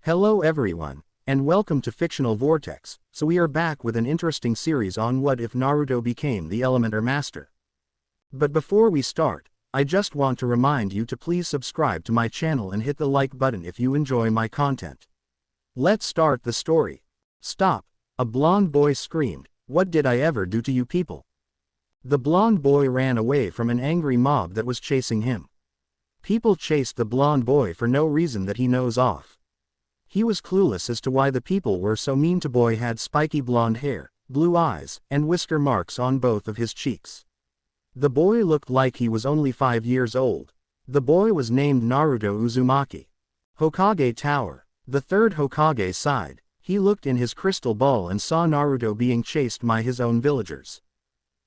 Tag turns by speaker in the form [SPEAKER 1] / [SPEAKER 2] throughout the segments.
[SPEAKER 1] Hello everyone, and welcome to Fictional Vortex. So we are back with an interesting series on what if Naruto became the Elemental Master. But before we start, I just want to remind you to please subscribe to my channel and hit the like button if you enjoy my content. Let's start the story. Stop, a blonde boy screamed, "What did I ever do to you people?" The blonde boy ran away from an angry mob that was chasing him. People chased the blonde boy for no reason that he knows of. He was clueless as to why the people were so mean to boy had spiky blonde hair, blue eyes, and whisker marks on both of his cheeks. The boy looked like he was only 5 years old. The boy was named Naruto Uzumaki. Hokage Tower. The third Hokage sighed. He looked in his crystal ball and saw Naruto being chased by his own villagers.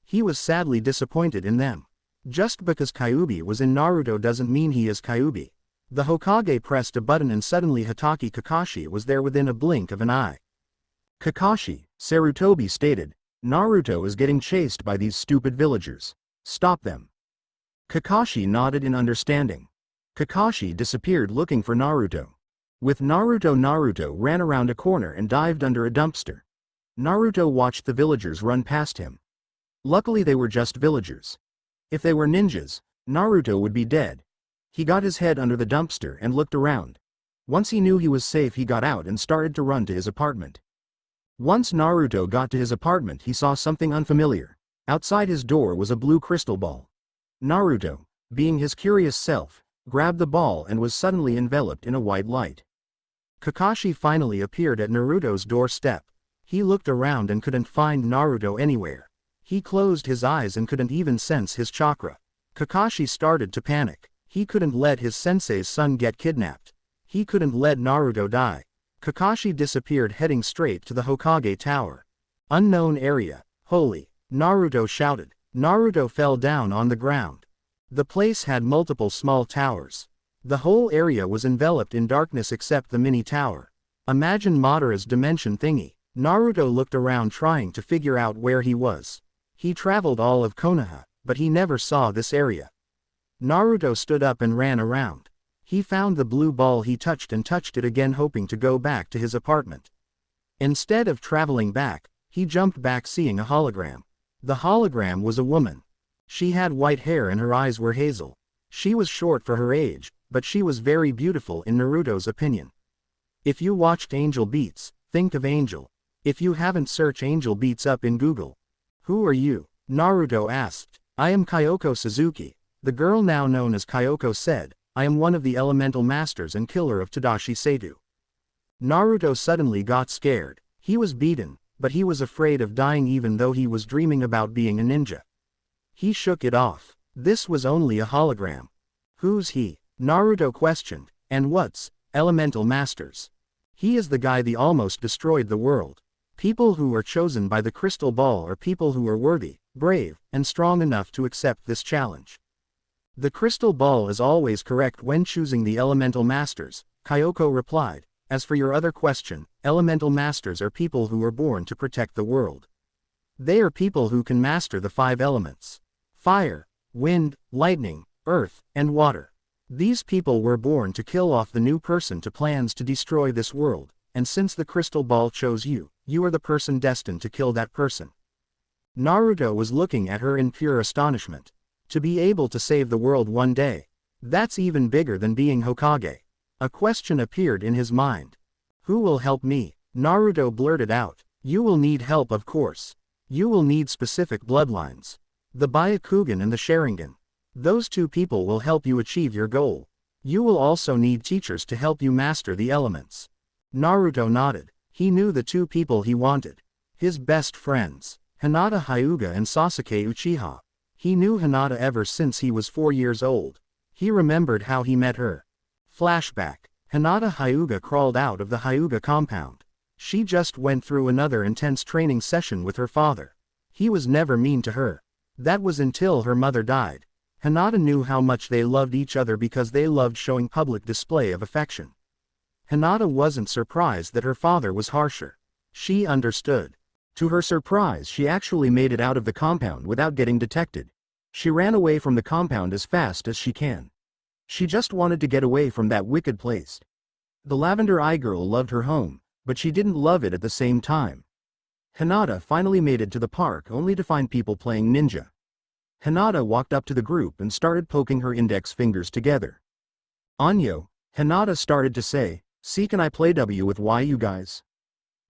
[SPEAKER 1] He was sadly disappointed in them. Just because Kyuubi was in Naruto doesn't mean he is Kyuubi. The Hokage pressed a button and suddenly Hatake Kakashi was there within a blink of an eye. "Kakashi," Sarutobi stated, "Naruto is getting chased by these stupid villagers. Stop them." Kakashi nodded in understanding. Kakashi disappeared looking for Naruto. With Naruto ran around a corner and dived under a dumpster. Naruto watched the villagers run past him. Luckily they were just villagers. If they were ninjas, Naruto would be dead. He got his head under the dumpster and looked around. Once he knew he was safe, he got out and started to run to his apartment. Once Naruto got to his apartment, he saw something unfamiliar. Outside his door was a blue crystal ball. Naruto, being his curious self, grabbed the ball and was suddenly enveloped in a white light. Kakashi finally appeared at Naruto's doorstep. He looked around and couldn't find Naruto anywhere. He closed his eyes and couldn't even sense his chakra. Kakashi started to panic. He couldn't let his sensei's son get kidnapped. He couldn't let Naruto die. Kakashi disappeared heading straight to the Hokage Tower. Unknown area. Holy! Naruto shouted. Naruto fell down on the ground. The place had multiple small towers. The whole area was enveloped in darkness except the mini tower. Imagine Madara's dimension thingy. Naruto looked around trying to figure out where he was. He traveled all of Konoha, but he never saw this area. Naruto stood up and ran around. He found the blue ball, he touched it again, hoping to go back to his apartment. Instead of traveling back, he jumped back seeing a hologram. The hologram was a woman. She had white hair and her eyes were hazel. She was short for her age, but she was very beautiful in Naruto's opinion. If you watched Angel Beats, think of Angel. If you haven't, search Angel Beats up in Google. "Who are you?" Naruto asked. "I am Kyoko Suzuki." The girl now known as Kyoko said, "I am one of the elemental masters and killer of Tadashi Seidu." Naruto suddenly got scared. He was beaten, but he was afraid of dying even though he was dreaming about being a ninja. He shook it off. This was only a hologram. "Who's he?" Naruto questioned. "And what's elemental masters?" "He is the guy that almost destroyed the world. People who are chosen by the crystal ball are people who are worthy, brave, and strong enough to accept this challenge. The crystal ball is always correct when choosing the elemental masters," Kyoko replied. "As for your other question, elemental masters are people who are born to protect the world. They are people who can master the 5 elements: fire, wind, lightning, earth, and water. These people were born to kill off the new person to plans to destroy this world, and since the crystal ball chose you, you are the person destined to kill that person." Naruto was looking at her in pure astonishment. To be able to save the world one day. That's even bigger than being Hokage. A question appeared in his mind. "Who will help me?" Naruto blurted out. "You will need help, of course. You will need specific bloodlines. The Byakugan and the Sharingan. Those 2 people will help you achieve your goal. You will also need teachers to help you master the elements." Naruto nodded. He knew the 2 people he wanted. His best friends. Hinata Hyuga and Sasuke Uchiha. He knew Hinata ever since he was 4 years old. He remembered how he met her. Flashback. Hinata Hyuga crawled out of the Hyuga compound. She just went through another intense training session with her father. He was never mean to her. That was until her mother died. Hinata knew how much they loved each other because they loved showing public display of affection. Hinata wasn't surprised that her father was harsher. She understood. To her surprise, she actually made it out of the compound without getting detected. She ran away from the compound as fast as she can. She just wanted to get away from that wicked place. The lavender eye girl loved her home, but she didn't love it at the same time. Hinata finally made it to the park only to find people playing ninja. Hinata walked up to the group and started poking her index fingers together. Anyo, Hinata started to say, "See, can I play W with Y, you guys?"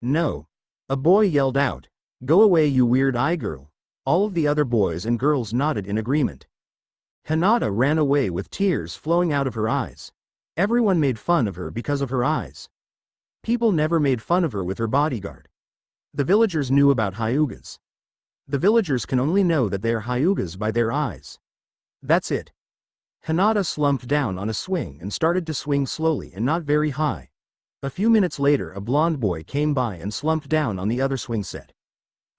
[SPEAKER 1] "No." A boy yelled out. "Go away, you weird eye girl." All of the other boys and girls nodded in agreement. Hinata ran away with tears flowing out of her eyes. Everyone made fun of her because of her eyes. People never made fun of her with her bodyguard. The villagers knew about Hyugas. The villagers can only know that they are Hyugas by their eyes. That's it. Hinata slumped down on a swing and started to swing slowly and not very high. A few minutes later a blonde boy came by and slumped down on the other swing set.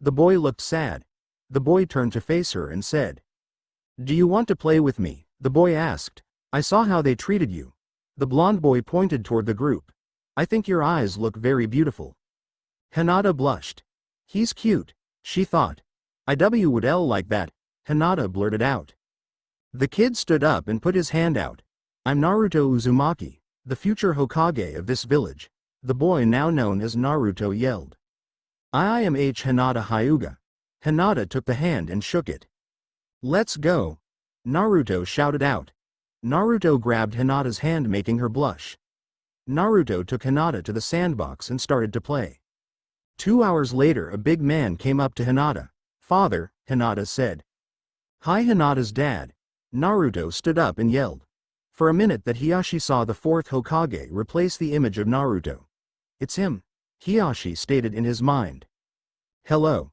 [SPEAKER 1] The boy looked sad. The boy turned to face her and said, "Do you want to play with me?" The boy asked. "I saw how they treated you." The blonde boy pointed toward the group. "I think your eyes look very beautiful." Hinata blushed. "He's cute," she thought. "I would L like that," Hinata blurted out. The kid stood up and put his hand out. "I'm Naruto Uzumaki, the future Hokage of this village." The boy now known as Naruto yelled. "I am Hinata Hyuga." Hinata took the hand and shook it. "Let's go," Naruto shouted out. Naruto grabbed Hinata's hand, making her blush. Naruto took Hinata to the sandbox and started to play. 2 hours later a big man came up to Hinata. "Father," Hinata said. "Hi." Hinata's dad. Naruto stood up and yelled. For a minute that Hiyashi saw the fourth Hokage replace the image of Naruto. "It's him," Hiyashi stated in his mind. "Hello,"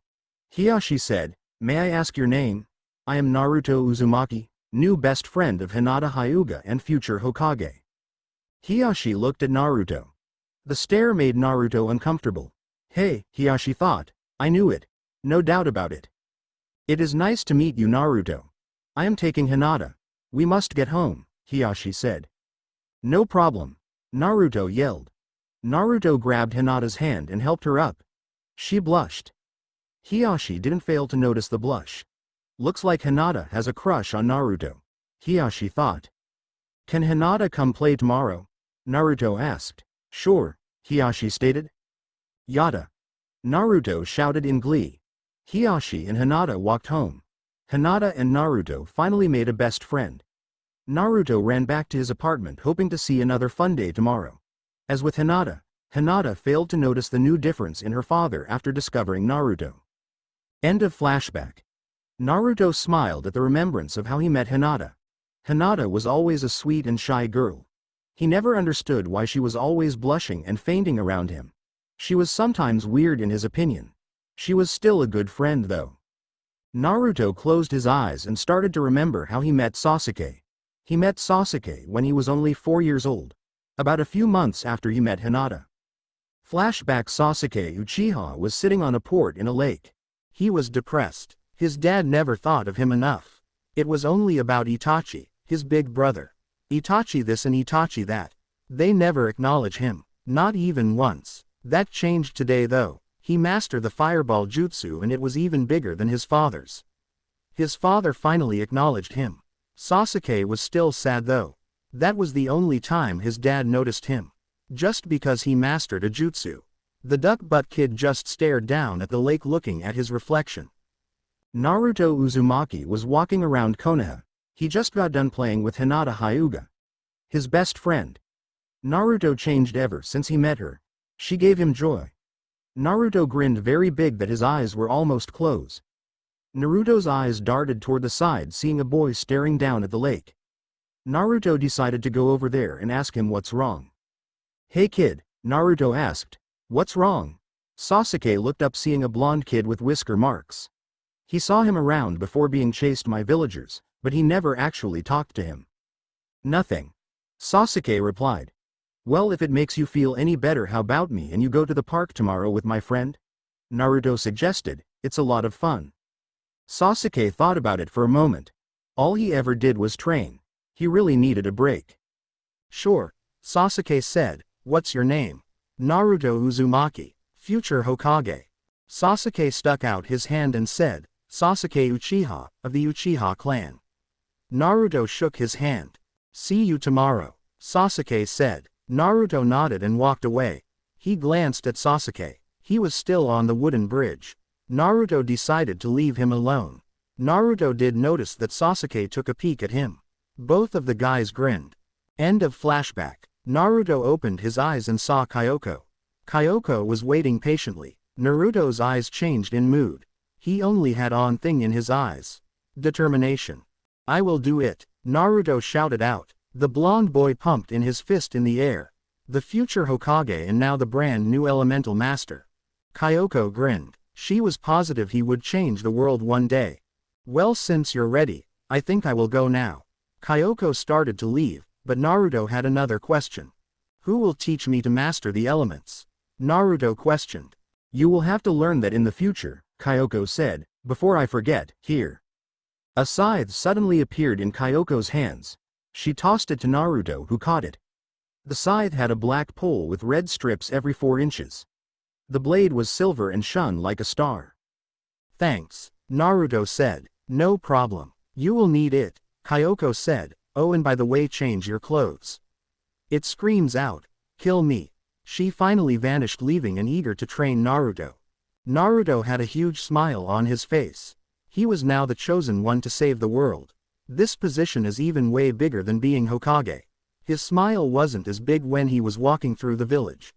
[SPEAKER 1] Hiyashi said. "May I ask your name?" "I am Naruto Uzumaki, new best friend of Hinata Hyuga and future Hokage." Hiyashi looked at Naruto. The stare made Naruto uncomfortable. "Hey," Hiyashi thought, "I knew it. No doubt about it. It is nice to meet you, Naruto. I am taking Hinata. We must get home," Hiyashi said. "No problem," Naruto yelled. Naruto grabbed Hinata's hand and helped her up. She blushed. Hiyashi didn't fail to notice the blush. Looks like Hinata has a crush on Naruto, Hiyashi thought. "Can Hinata come play tomorrow?" Naruto asked. "Sure," Hiyashi stated. "Yada!" Naruto shouted in glee. Hiyashi and Hinata walked home. Hinata and Naruto finally made a best friend. Naruto ran back to his apartment hoping to see another fun day tomorrow. As with Hinata, Hinata failed to notice the new difference in her father after discovering Naruto. End of flashback. Naruto smiled at the remembrance of how he met Hinata. Hinata was always a sweet and shy girl. He never understood why she was always blushing and fainting around him. She was sometimes weird in his opinion. She was still a good friend though. Naruto closed his eyes and started to remember how he met Sasuke. He met Sasuke when he was only 4 years old, about a few months after he met Hinata. Flashback. Sasuke Uchiha was sitting on a port in a lake. He was depressed. His dad never thought of him enough. It was only about Itachi, his big brother. Itachi this and Itachi that. They never acknowledge him, not even once. That changed today though. He mastered the fireball jutsu and it was even bigger than his father's. His father finally acknowledged him. Sasuke was still sad though. That was the only time his dad noticed him. Just because he mastered a jutsu. The duck-butt kid just stared down at the lake looking at his reflection. Naruto Uzumaki was walking around Konoha. He just got done playing with Hinata Hyuga, his best friend. Naruto changed ever since he met her. She gave him joy. Naruto grinned very big that his eyes were almost closed. Naruto's eyes darted toward the side seeing a boy staring down at the lake. Naruto decided to go over there and ask him what's wrong. "Hey kid," Naruto asked. "What's wrong?" Sasuke looked up seeing a blonde kid with whisker marks. He saw him around before being chased by villagers, but he never actually talked to him. "Nothing," Sasuke replied. "Well, if it makes you feel any better, how about me and you go to the park tomorrow with my friend?" Naruto suggested. "It's a lot of fun." Sasuke thought about it for a moment. All he ever did was train. He really needed a break. "Sure," Sasuke said. "What's your name?" "Naruto Uzumaki, future Hokage." Sasuke stuck out his hand and said, "Sasuke Uchiha, of the Uchiha clan." Naruto shook his hand. "See you tomorrow," Sasuke said. Naruto nodded and walked away. He glanced at Sasuke. He was still on the wooden bridge. Naruto decided to leave him alone. Naruto did notice that Sasuke took a peek at him. Both of the guys grinned. End of flashback. Naruto opened his eyes and saw Kyoko. Kyoko was waiting patiently. Naruto's eyes changed in mood. He only had one thing in his eyes. Determination. I will do it, Naruto shouted out. The blonde boy pumped in his fist in the air. The future Hokage and now the brand new elemental master. Kyoko grinned. She was positive he would change the world one day. Well, since you're ready, I think I will go now. Kyoko started to leave, but Naruto had another question. Who will teach me to master the elements? Naruto questioned. You will have to learn that in the future, Kyoko said. Before I forget, here. A scythe suddenly appeared in Kyoko's hands. She tossed it to Naruto, who caught it. The scythe had a black pole with red strips every 4 inches. The blade was silver and shone like a star. Thanks, Naruto said. No problem. You will need it, Kyoko said. Oh, and by the way, change your clothes. It screams out, kill me. She finally vanished, leaving and eager to train Naruto. Naruto had a huge smile on his face. He was now the chosen one to save the world. This position is even way bigger than being Hokage. His smile wasn't as big when he was walking through the village.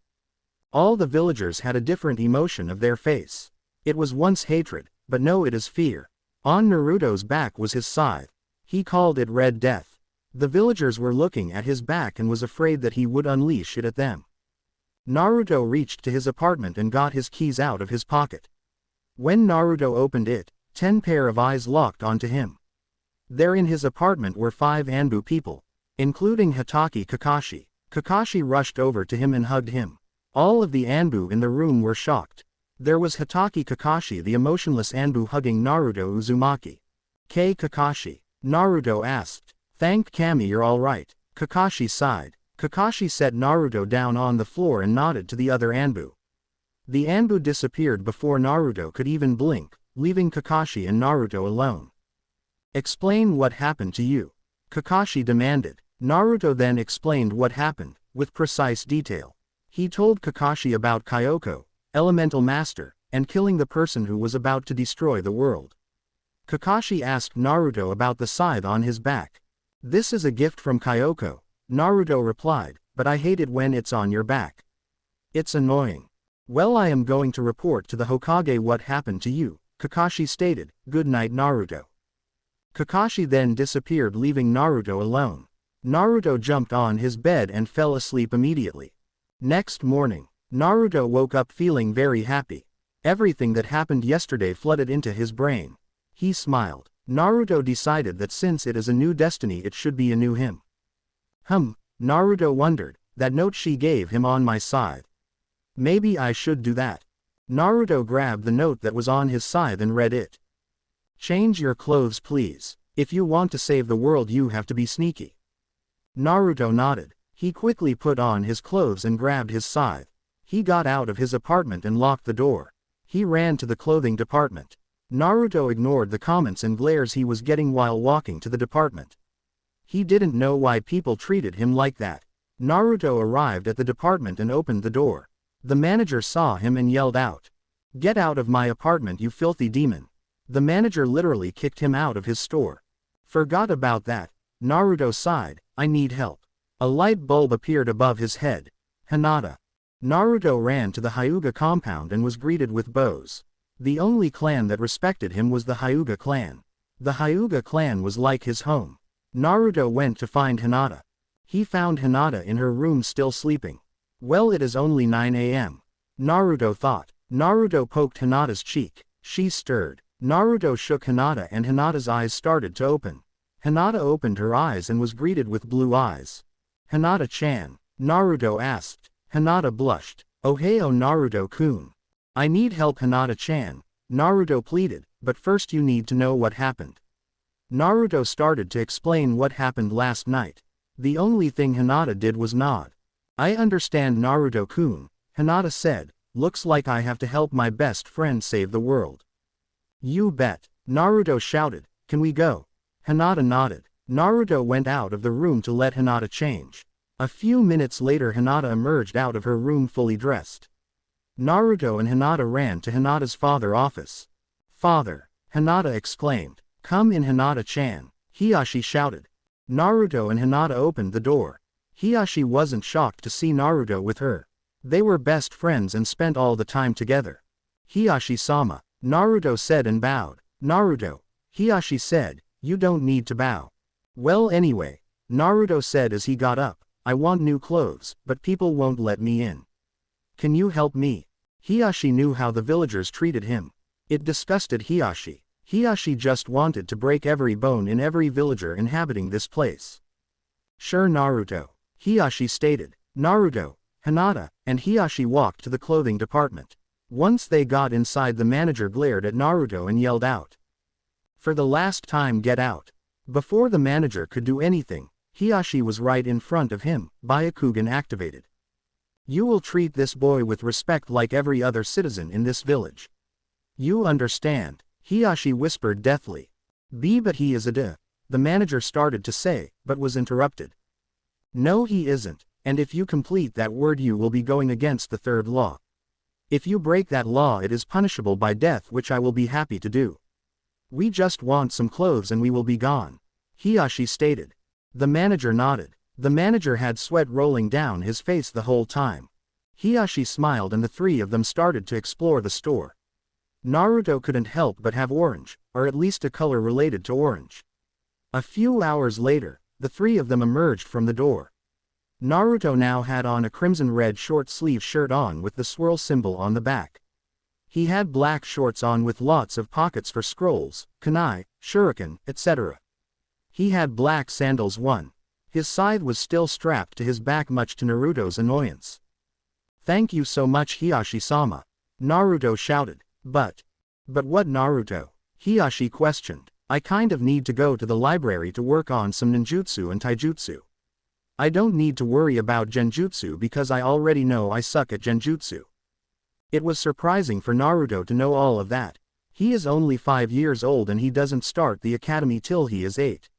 [SPEAKER 1] All the villagers had a different emotion of their face. It was once hatred, but no, it is fear. On Naruto's back was his scythe. He called it Red Death. The villagers were looking at his back and was afraid that he would unleash it at them. Naruto reached to his apartment and got his keys out of his pocket. When Naruto opened it, 10 pair of eyes locked onto him. There in his apartment were 5 Anbu people, including Hatake Kakashi. Kakashi rushed over to him and hugged him. All of the Anbu in the room were shocked. There was Hatake Kakashi, the emotionless Anbu, hugging Naruto Uzumaki. Kakashi? Naruto asked. Thank Kami, you're alright. Kakashi sighed. Kakashi set Naruto down on the floor and nodded to the other Anbu. The Anbu disappeared before Naruto could even blink, leaving Kakashi and Naruto alone. Explain what happened to you, Kakashi demanded. Naruto then explained what happened, with precise detail. He told Kakashi about Kyoko, Elemental Master, and killing the person who was about to destroy the world. Kakashi asked Naruto about the scythe on his back. This is a gift from Kyoko, Naruto replied, but I hate it when it's on your back. It's annoying. Well, I am going to report to the Hokage what happened to you, Kakashi stated. Good night, Naruto. Kakashi then disappeared, leaving Naruto alone. Naruto jumped on his bed and fell asleep immediately. Next morning, Naruto woke up feeling very happy. Everything that happened yesterday flooded into his brain. He smiled. Naruto decided that since it is a new destiny, it should be a new him. Naruto wondered, that note she gave him on my scythe. Maybe I should do that. Naruto grabbed the note that was on his scythe and read it. Change your clothes, please. If you want to save the world, you have to be sneaky. Naruto nodded. He quickly put on his clothes and grabbed his scythe. He got out of his apartment and locked the door. He ran to the clothing department. Naruto ignored the comments and glares he was getting while walking to the department. He didn't know why people treated him like that. Naruto arrived at the department and opened the door. The manager saw him and yelled out, "Get out of my apartment, you filthy demon." The manager literally kicked him out of his store. Forgot about that, Naruto sighed. I need help. A light bulb appeared above his head. Hinata. Naruto ran to the Hyuga compound and was greeted with bows. The only clan that respected him was the Hyuga clan. The Hyuga clan was like his home. Naruto went to find Hinata. He found Hinata in her room still sleeping. Well, it is only 9 a.m. Naruto thought. Naruto poked Hinata's cheek. She stirred. Naruto shook Hinata and Hinata's eyes started to open. Hinata opened her eyes and was greeted with blue eyes. Hinata-chan? Naruto asked. Hinata blushed. Ohio, Naruto-kun. I need help, Hinata-chan, Naruto pleaded, but first you need to know what happened. Naruto started to explain what happened last night. The only thing Hinata did was nod. I understand, Naruto-kun, Hinata said. Looks like I have to help my best friend save the world. You bet, Naruto shouted. Can we go? Hinata nodded. Naruto went out of the room to let Hinata change. A few minutes later Hinata emerged out of her room fully dressed. Naruto and Hinata ran to Hinata's father's office. "Father!" Hinata exclaimed. "Come in, Hinata-chan," Hiyashi shouted. Naruto and Hinata opened the door. Hiyashi wasn't shocked to see Naruto with her. They were best friends and spent all the time together. "Hiyashi-sama," Naruto said and bowed. "Naruto," Hiyashi said, "you don't need to bow." "Well anyway," Naruto said as he got up, "I want new clothes, but people won't let me in. Can you help me?" Hiyashi knew how the villagers treated him. It disgusted Hiyashi. Hiyashi just wanted to break every bone in every villager inhabiting this place. "Sure, Naruto," Hiyashi stated. Naruto, Hinata, and Hiyashi walked to the clothing department. Once they got inside, the manager glared at Naruto and yelled out, "For the last time, get out." Before the manager could do anything, Hiyashi was right in front of him, Byakugan activated. "You will treat this boy with respect like every other citizen in this village. You understand?" Hiyashi whispered deathly. But he is a the manager started to say, but was interrupted. "No, he isn't, and if you complete that word you will be going against the third law. If you break that law it is punishable by death, which I will be happy to do. We just want some clothes and we will be gone," Hiyashi stated. The manager nodded. The manager had sweat rolling down his face the whole time. Hiyashi smiled and the three of them started to explore the store. Naruto couldn't help but have orange, or at least a color related to orange. A few hours later, the three of them emerged from the door. Naruto now had on a crimson-red short-sleeve shirt on with the swirl symbol on the back. He had black shorts on with lots of pockets for scrolls, kunai, shuriken, etc. He had black sandals. His scythe was still strapped to his back, much to Naruto's annoyance. "Thank you so much, Hiyashi-sama," Naruto shouted. But what, Naruto?" Hiyashi questioned. "I kind of need to go to the library to work on some ninjutsu and taijutsu. I don't need to worry about genjutsu because I already know I suck at genjutsu." It was surprising for Naruto to know all of that. He is only 5 years old and he doesn't start the academy till he is 8.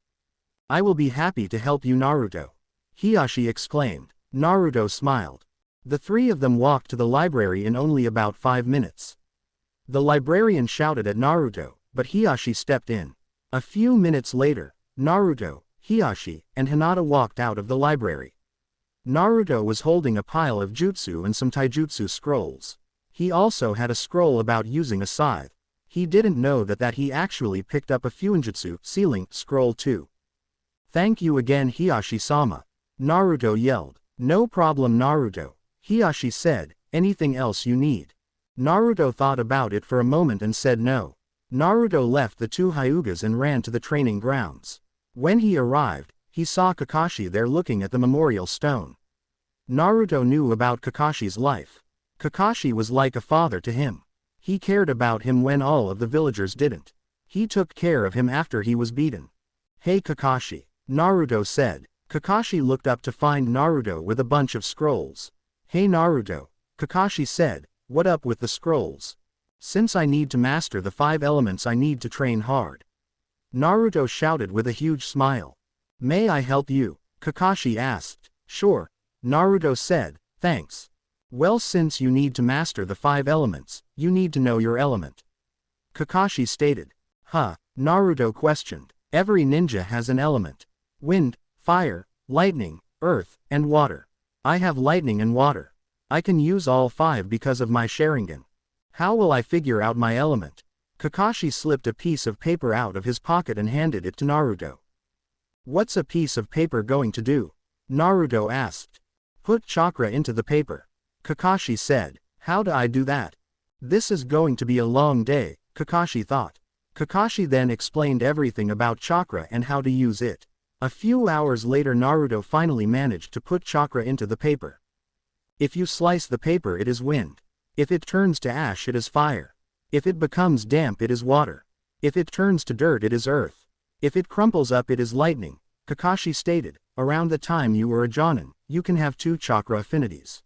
[SPEAKER 1] "I will be happy to help you, Naruto," Hiyashi exclaimed. Naruto smiled. The three of them walked to the library in only about 5 minutes. The librarian shouted at Naruto, but Hiyashi stepped in. A few minutes later, Naruto, Hiyashi, and Hinata walked out of the library. Naruto was holding a pile of jutsu and some taijutsu scrolls. He also had a scroll about using a scythe. He didn't know that he actually picked up a fuinjutsu sealing scroll too. "Thank you again, Hiyashi-sama," Naruto yelled. "No problem, Naruto," Hiyashi said. "Anything else you need?" Naruto thought about it for a moment and said no. Naruto left the two Hyugas and ran to the training grounds. When he arrived, he saw Kakashi there looking at the memorial stone. Naruto knew about Kakashi's life. Kakashi was like a father to him. He cared about him when all of the villagers didn't. He took care of him after he was beaten. "Hey Kakashi," Naruto said. Kakashi looked up to find Naruto with a bunch of scrolls. "Hey Naruto," Kakashi said. "What up with the scrolls?" "Since I need to master the 5 elements I need to train hard," Naruto shouted with a huge smile. "May I help you?" Kakashi asked. "Sure," Naruto said. "Thanks." "Well, since you need to master the 5 elements, you need to know your element," Kakashi stated. "Huh?" Naruto questioned. "Every ninja has an element. Wind, fire, lightning, earth, and water. I have lightning and water. I can use all 5 because of my Sharingan. How will I figure out my element?" Kakashi slipped a piece of paper out of his pocket and handed it to Naruto. "What's a piece of paper going to do?" Naruto asked. "Put chakra into the paper," Kakashi said. "How do I do that?" This is going to be a long day, Kakashi thought. Kakashi then explained everything about chakra and how to use it. A few hours later Naruto finally managed to put chakra into the paper. If you slice the paper it is wind. If it turns to ash it is fire. If it becomes damp it is water. If it turns to dirt it is earth. If it crumples up it is lightning, Kakashi stated. Around the time you were a Jonin, you can have 2 chakra affinities.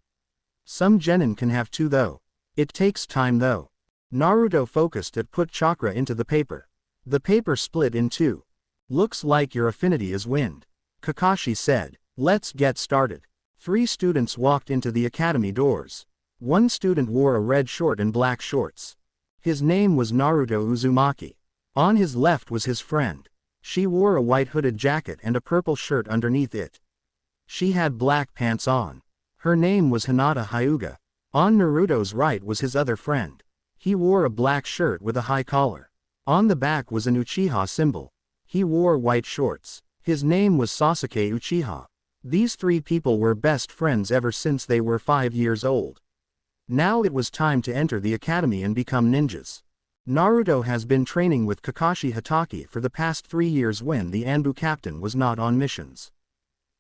[SPEAKER 1] Some genin can have 2 though. It takes time though. Naruto focused and put chakra into the paper. The paper split in 2. "Looks like your affinity is wind," Kakashi said. Let's get started. 3 students walked into the academy doors. One student wore a red short and black shorts. His name was Naruto Uzumaki. On his left was his friend. She wore a white hooded jacket and a purple shirt underneath it. She had black pants on. Her name was Hinata Hyuga. On Naruto's right was his other friend. He wore a black shirt with a high collar. On the back was an Uchiha symbol. He wore white shorts. His name was Sasuke Uchiha. These 3 people were best friends ever since they were 5 years old. Now it was time to enter the academy and become ninjas. Naruto has been training with Kakashi Hatake for the past 3 years when the Anbu captain was not on missions.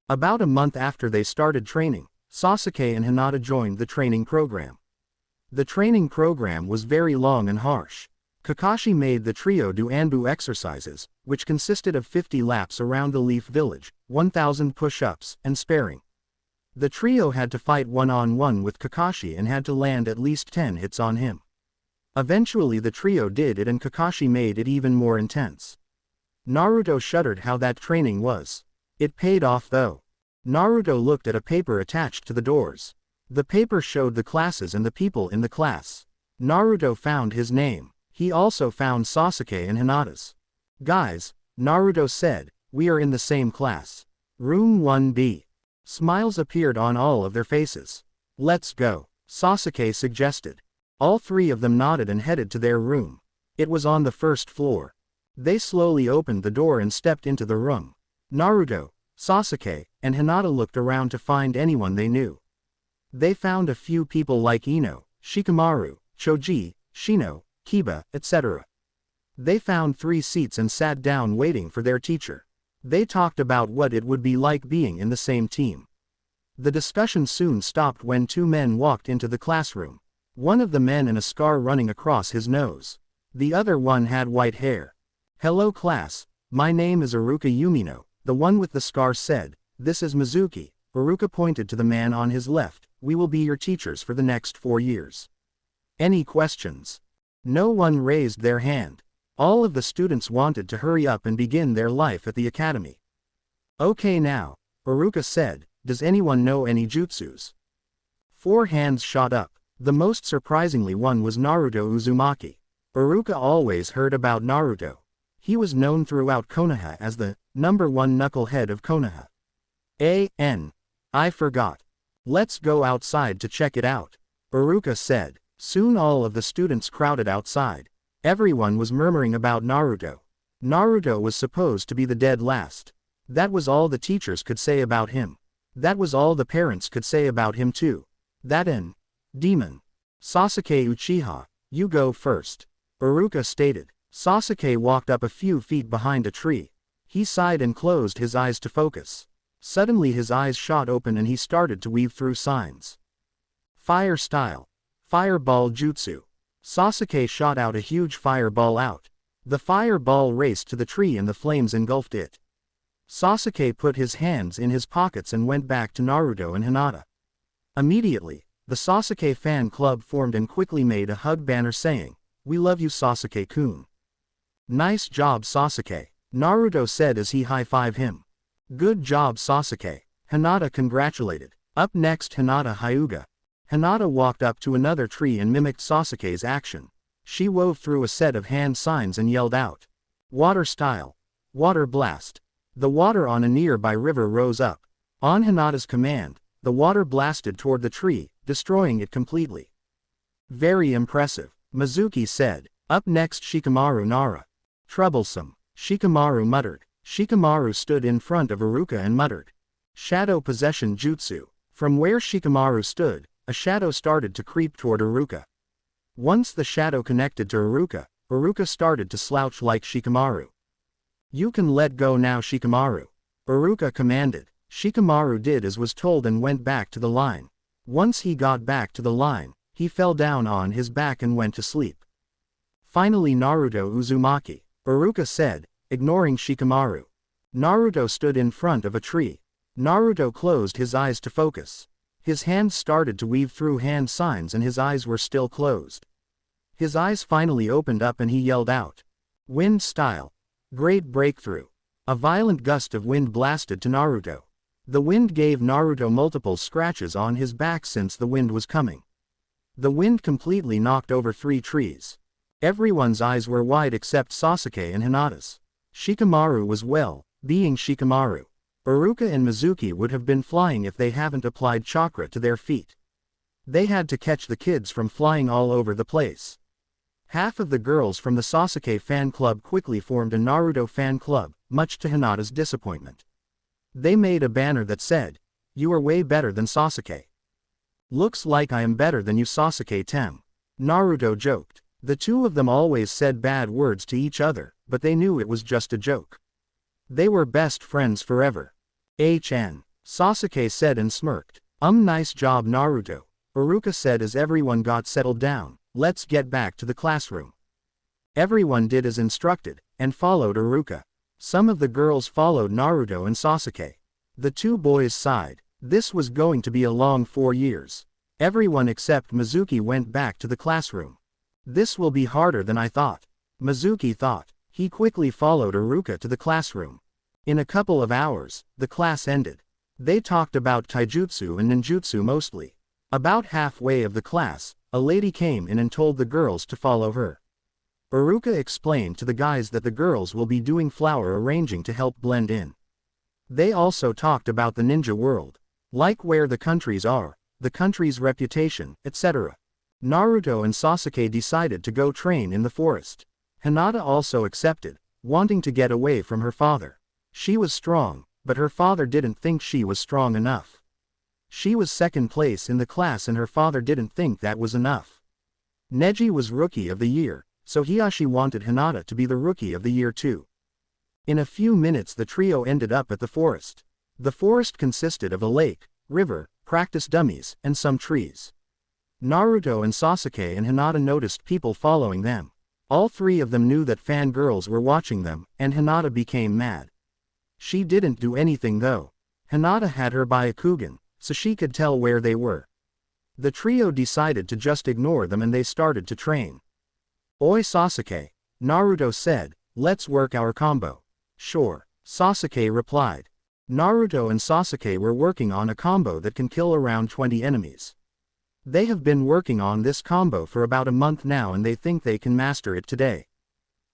[SPEAKER 1] About a month after they started training, Sasuke and Hinata joined the training program. The training program was very long and harsh. Kakashi made the trio do Anbu exercises, which consisted of 50 laps around the Leaf Village, 1,000 push-ups, and sparring. The trio had to fight one-on-one with Kakashi and had to land at least 10 hits on him. Eventually the trio did it and Kakashi made it even more intense. Naruto shuddered how that training was. It paid off though. Naruto looked at a paper attached to the doors. The paper showed the classes and the people in the class. Naruto found his name. He also found Sasuke and Hinata's. Guys, Naruto said, we are in the same class. Room 1B. Smiles appeared on all of their faces. Let's go, Sasuke suggested. All 3 of them nodded and headed to their room. It was on the 1st floor. They slowly opened the door and stepped into the room. Naruto, Sasuke, and Hinata looked around to find anyone they knew. They found a few people like Ino, Shikamaru, Choji, Shino, Kiba, etc. They found 3 seats and sat down waiting for their teacher. They talked about what it would be like being in the same team. The discussion soon stopped when 2 men walked into the classroom. One of the men had a scar running across his nose. The other one had white hair. Hello class, my name is Iruka Yumino, the one with the scar said. This is Mizuki. Iruka pointed to the man on his left. We will be your teachers for the next 4 years. Any questions? No one raised their hand. All of the students wanted to hurry up and begin their life at the academy. Okay now, Iruka said, does anyone know any jutsus? 4 hands shot up. The most surprisingly one was Naruto Uzumaki. Iruka always heard about Naruto. He was known throughout Konoha as the #1 knucklehead of Konoha. I forgot. Let's go outside to check it out, Iruka said. Soon all of the students crowded outside. Everyone was murmuring about Naruto. Naruto was supposed to be the dead last. That was all the teachers could say about him. That was all the parents could say about him too. That demon. Sasuke Uchiha, you go first, Iruka stated. Sasuke walked up a few feet behind a tree. He sighed and closed his eyes to focus. Suddenly his eyes shot open and he started to weave through signs. Fire style. Fireball jutsu. Sasuke shot out a huge fireball out. The fireball raced to the tree and the flames engulfed it. Sasuke put his hands in his pockets and went back to Naruto and Hinata. Immediately, the Sasuke fan club formed and quickly made a hug banner saying, "We love you Sasuke-kun." Nice job Sasuke, Naruto said as he high-fived him. Good job Sasuke, Hinata congratulated. Up next Hinata Hyuga. Hinata walked up to another tree and mimicked Sasuke's action. She wove through a set of hand signs and yelled out. Water style. Water blast. The water on a nearby river rose up. On Hinata's command, the water blasted toward the tree, destroying it completely. Very impressive, Mizuki said. Up next Shikamaru Nara. Troublesome, Shikamaru muttered. Shikamaru stood in front of Iruka and muttered. Shadow possession jutsu. From where Shikamaru stood, a shadow started to creep toward Iruka. Once the shadow connected to Iruka, Iruka started to slouch like Shikamaru. You can let go now Shikamaru, Iruka commanded. Shikamaru did as was told and went back to the line. Once he got back to the line, he fell down on his back and went to sleep. Finally Naruto Uzumaki, Iruka said, ignoring Shikamaru. Naruto stood in front of a tree. Naruto closed his eyes to focus. His hands started to weave through hand signs and his eyes were still closed. His eyes finally opened up and he yelled out. Wind style. Great breakthrough. A violent gust of wind blasted to Naruto. The wind gave Naruto multiple scratches on his back since the wind was coming. The wind completely knocked over 3 trees. Everyone's eyes were wide except Sasuke and Hinata's. Shikamaru was well, being Shikamaru. Iruka and Mizuki would have been flying if they haven't applied chakra to their feet. They had to catch the kids from flying all over the place. Half of the girls from the Sasuke fan club quickly formed a Naruto fan club, much to Hinata's disappointment. They made a banner that said, "You are way better than Sasuke." "Looks like I am better than you, Sasuke-tem," Naruto joked. The two of them always said bad words to each other, but they knew it was just a joke. They were best friends forever. Sasuke said and smirked. Nice job, Naruto," Iruka said as everyone got settled down. "Let's get back to the classroom." Everyone did as instructed, and followed Iruka. Some of the girls followed Naruto and Sasuke. The two boys sighed. This was going to be a long 4 years. Everyone except Mizuki went back to the classroom. "This will be harder than I thought," Mizuki thought. He quickly followed Iruka to the classroom. In a couple of hours, the class ended. They talked about taijutsu and ninjutsu mostly. About halfway of the class, a lady came in and told the girls to follow her. Iruka explained to the guys that the girls will be doing flower arranging to help blend in. They also talked about the ninja world, like where the countries are, the country's reputation, etc. Naruto and Sasuke decided to go train in the forest. Hinata also accepted, wanting to get away from her father. She was strong, but her father didn't think she was strong enough. She was second place in the class and her father didn't think that was enough. Neji was Rookie of the Year, so Hiyashi wanted Hinata to be the Rookie of the Year too. In a few minutes the trio ended up at the forest. The forest consisted of a lake, river, practice dummies, and some trees. Naruto and Sasuke and Hinata noticed people following them. All 3 of them knew that fangirls were watching them, and Hinata became mad. She didn't do anything though. Hinata had her Byakugan, so she could tell where they were. The trio decided to just ignore them and they started to train. "Oi Sasuke," Naruto said, "let's work our combo." "Sure," Sasuke replied. Naruto and Sasuke were working on a combo that can kill around 20 enemies. They have been working on this combo for about a month now and they think they can master it today.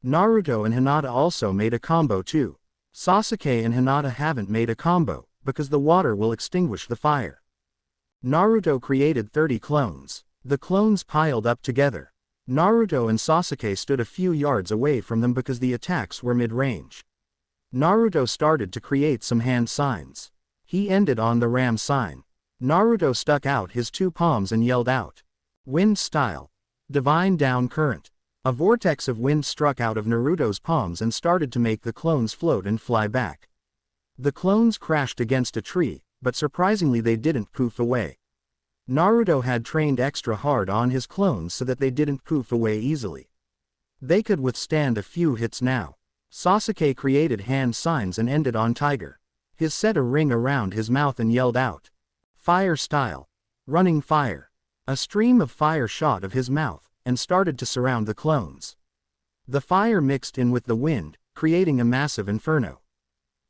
[SPEAKER 1] Naruto and Hinata also made a combo too. Sasuke and Hinata haven't made a combo, because the water will extinguish the fire. Naruto created 30 clones. The clones piled up together. Naruto and Sasuke stood a few yards away from them because the attacks were mid-range. Naruto started to create some hand signs. He ended on the ram sign. Naruto stuck out his 2 palms and yelled out, "Wind style. Divine down current." A vortex of wind struck out of Naruto's palms and started to make the clones float and fly back. The clones crashed against a tree, but surprisingly they didn't poof away. Naruto had trained extra hard on his clones so that they didn't poof away easily. They could withstand a few hits now. Sasuke created hand signs and ended on tiger. He set a ring around his mouth and yelled out, "Fire style. Running fire." A stream of fire shot of his mouth, and started to surround the clones. The fire mixed in with the wind, creating a massive inferno.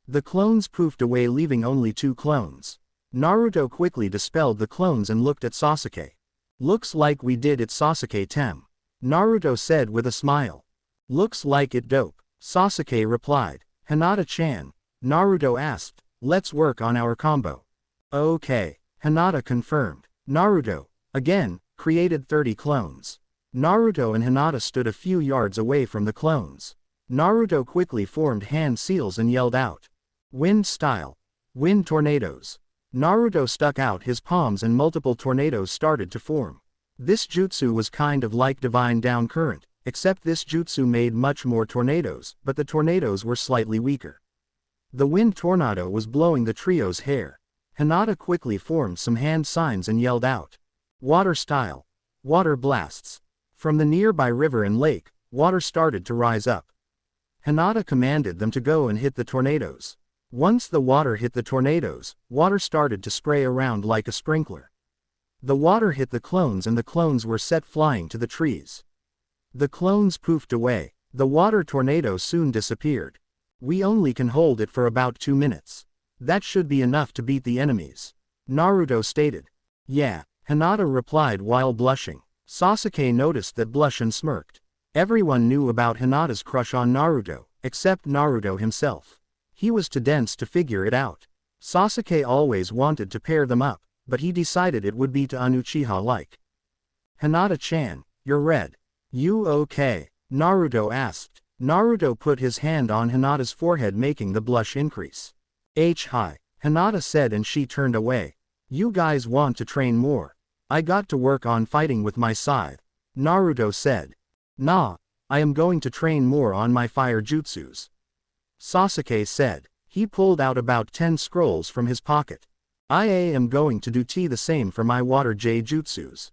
[SPEAKER 1] The clones poofed away leaving only 2 clones. Naruto quickly dispelled the clones and looked at Sasuke. "Looks like we did it, Sasuke-tem," Naruto said with a smile. "Looks like it, dope," Sasuke replied. "Hinata-chan," Naruto asked, "let's work on our combo." "Okay," Hinata confirmed. Naruto, again, created 30 clones. Naruto and Hinata stood a few yards away from the clones. Naruto quickly formed hand seals and yelled out, "Wind style. Wind tornadoes." Naruto stuck out his palms and multiple tornadoes started to form. This jutsu was kind of like divine down current, except this jutsu made much more tornadoes, but the tornadoes were slightly weaker. The wind tornado was blowing the trio's hair. Hinata quickly formed some hand signs and yelled out, "Water style. Water blasts." From the nearby river and lake, water started to rise up. Hinata commanded them to go and hit the tornadoes. Once the water hit the tornadoes, water started to spray around like a sprinkler. The water hit the clones and the clones were set flying to the trees. The clones poofed away. The water tornado soon disappeared. "We only can hold it for about 2 minutes. That should be enough to beat the enemies, Naruto stated. Yeah, Hinata replied while blushing. Sasuke noticed that blush and smirked. Everyone knew about Hinata's crush on Naruto, except Naruto himself. He was too dense to figure it out. Sasuke always wanted to pair them up, but he decided it would be to Uchiha-like. Hinata-chan, you're red. You okay? Naruto asked. Naruto put his hand on Hinata's forehead, making the blush increase. Hi, Hinata said, and she turned away. You guys want to train more? I got to work on fighting with my scythe, Naruto said. Nah, I am going to train more on my fire jutsus, Sasuke said. He pulled out about 10 scrolls from his pocket. I am going to do the same for my water jutsus.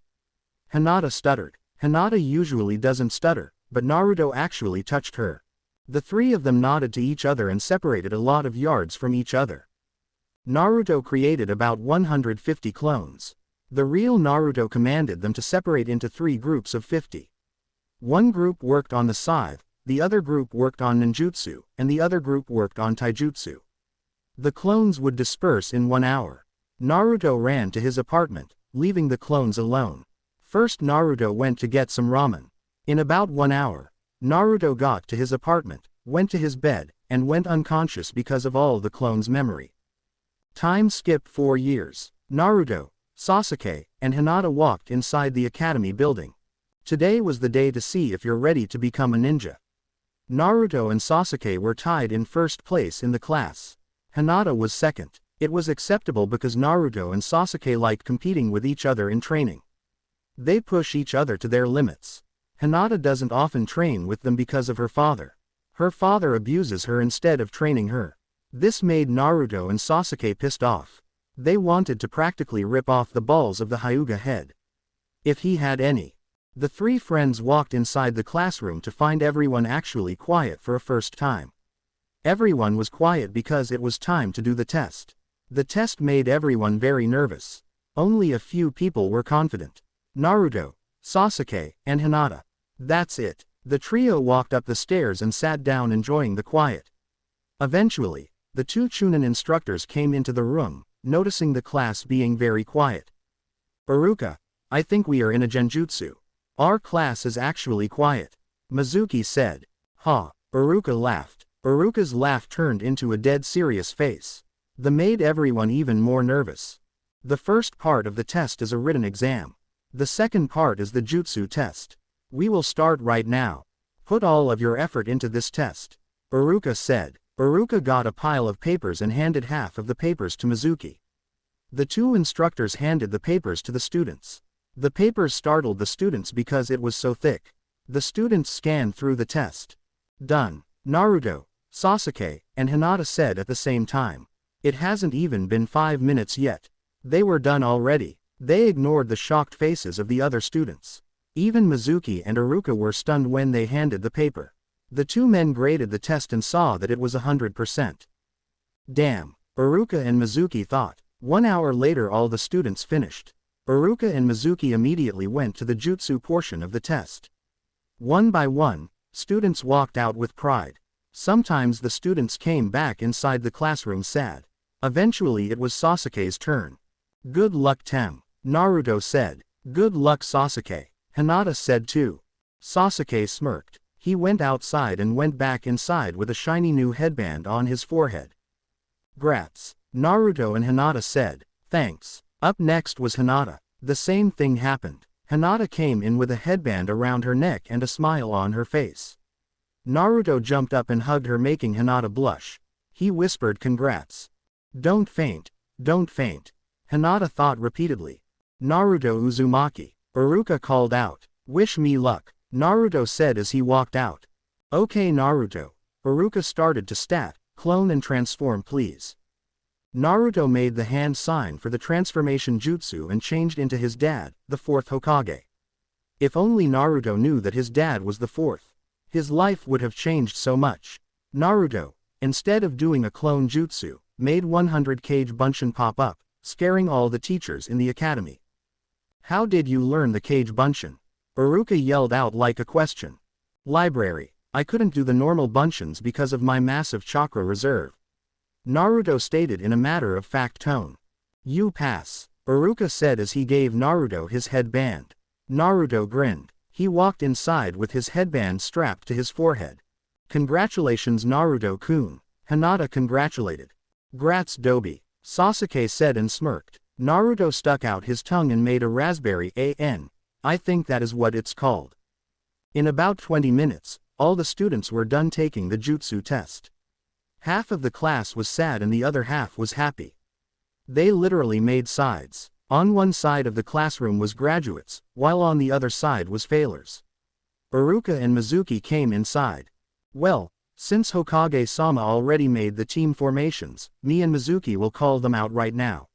[SPEAKER 1] Hinata stuttered. Hinata usually doesn't stutter, but Naruto actually touched her. The three of them nodded to each other and separated a lot of yards from each other. Naruto created about 150 clones. The real Naruto commanded them to separate into 3 groups of 50. One group worked on the scythe, the other group worked on ninjutsu, and the other group worked on taijutsu. The clones would disperse in 1 hour. Naruto ran to his apartment, leaving the clones alone. First Naruto went to get some ramen. In about 1 hour, Naruto got to his apartment, went to his bed, and went unconscious because of all the clones' memory. Time skipped 4 years. Naruto, Sasuke, and Hinata walked inside the academy building. Today was the day to see if you're ready to become a ninja. Naruto and Sasuke were tied in first place in the class. Hinata was second. It was acceptable because Naruto and Sasuke liked competing with each other in training. They push each other to their limits. Hinata doesn't often train with them because of her father. Her father abuses her instead of training her. This made Naruto and Sasuke pissed off. They wanted to practically rip off the balls of the Hyuga head, if he had any. The 3 friends walked inside the classroom to find everyone actually quiet for a first time. Everyone was quiet because it was time to do the test. The test made everyone very nervous. Only a few people were confident. Naruto, Sasuke, and Hinata. That's it. The trio walked up the stairs and sat down, enjoying the quiet. Eventually, the 2 Chunin instructors came into the room, noticing the class being very quiet. Iruka, I think we are in a genjutsu. Our class is actually quiet, Mizuki said. Ha, Iruka laughed. Iruka's laugh turned into a dead serious face. That made everyone even more nervous. The first part of the test is a written exam. The second part is the jutsu test. We will start right now. Put all of your effort into this test, Iruka said. Iruka got a pile of papers and handed half of the papers to Mizuki. The 2 instructors handed the papers to the students. The papers startled the students because it was so thick. The students scanned through the test. Done, Naruto, Sasuke, and Hinata said at the same time. It hasn't even been 5 minutes yet. They were done already. They ignored the shocked faces of the other students. Even Mizuki and Iruka were stunned when they handed the paper. The 2 men graded the test and saw that it was 100%. Damn, Iruka and Mizuki thought. 1 hour later all the students finished. Iruka and Mizuki immediately went to the jutsu portion of the test. One by one, students walked out with pride. Sometimes the students came back inside the classroom sad. Eventually it was Sasuke's turn. Good luck Tem, Naruto said. Good luck Sasuke, Hinata said too. Sasuke smirked. He went outside and went back inside with a shiny new headband on his forehead. Grats, Naruto and Hinata said. Thanks. Up next was Hinata. The same thing happened. Hinata came in with a headband around her neck and a smile on her face. Naruto jumped up and hugged her, making Hinata blush. He whispered congrats. Don't faint, don't faint, Hinata thought repeatedly. Naruto Uzumaki, Iruka called out. Wish me luck, Naruto said as he walked out. Okay Naruto, Iruka started to stat, clone and transform please. Naruto made the hand sign for the transformation jutsu and changed into his dad, the 4th Hokage. If only Naruto knew that his dad was the 4th. His life would have changed so much. Naruto, instead of doing a clone jutsu, made 100 Kage Bunshin pop up, scaring all the teachers in the academy. How did you learn the Kage Bunshin? Iruka yelled out like a question. Library. I couldn't do the normal Bunshins because of my massive chakra reserve. Naruto stated in a matter-of-fact tone. You pass, Iruka said as he gave Naruto his headband. Naruto grinned. He walked inside with his headband strapped to his forehead. Congratulations Naruto-kun, Hinata congratulated. Grats Dobi, Sasuke said and smirked. Naruto stuck out his tongue and made a raspberry an. I think that is what it's called. In about 20 minutes, all the students were done taking the jutsu test. Half of the class was sad and the other half was happy. They literally made sides. On one side of the classroom was graduates, while on the other side was failures. Iruka and Mizuki came inside. Well, since Hokage-sama already made the team formations, me and Mizuki will call them out right now.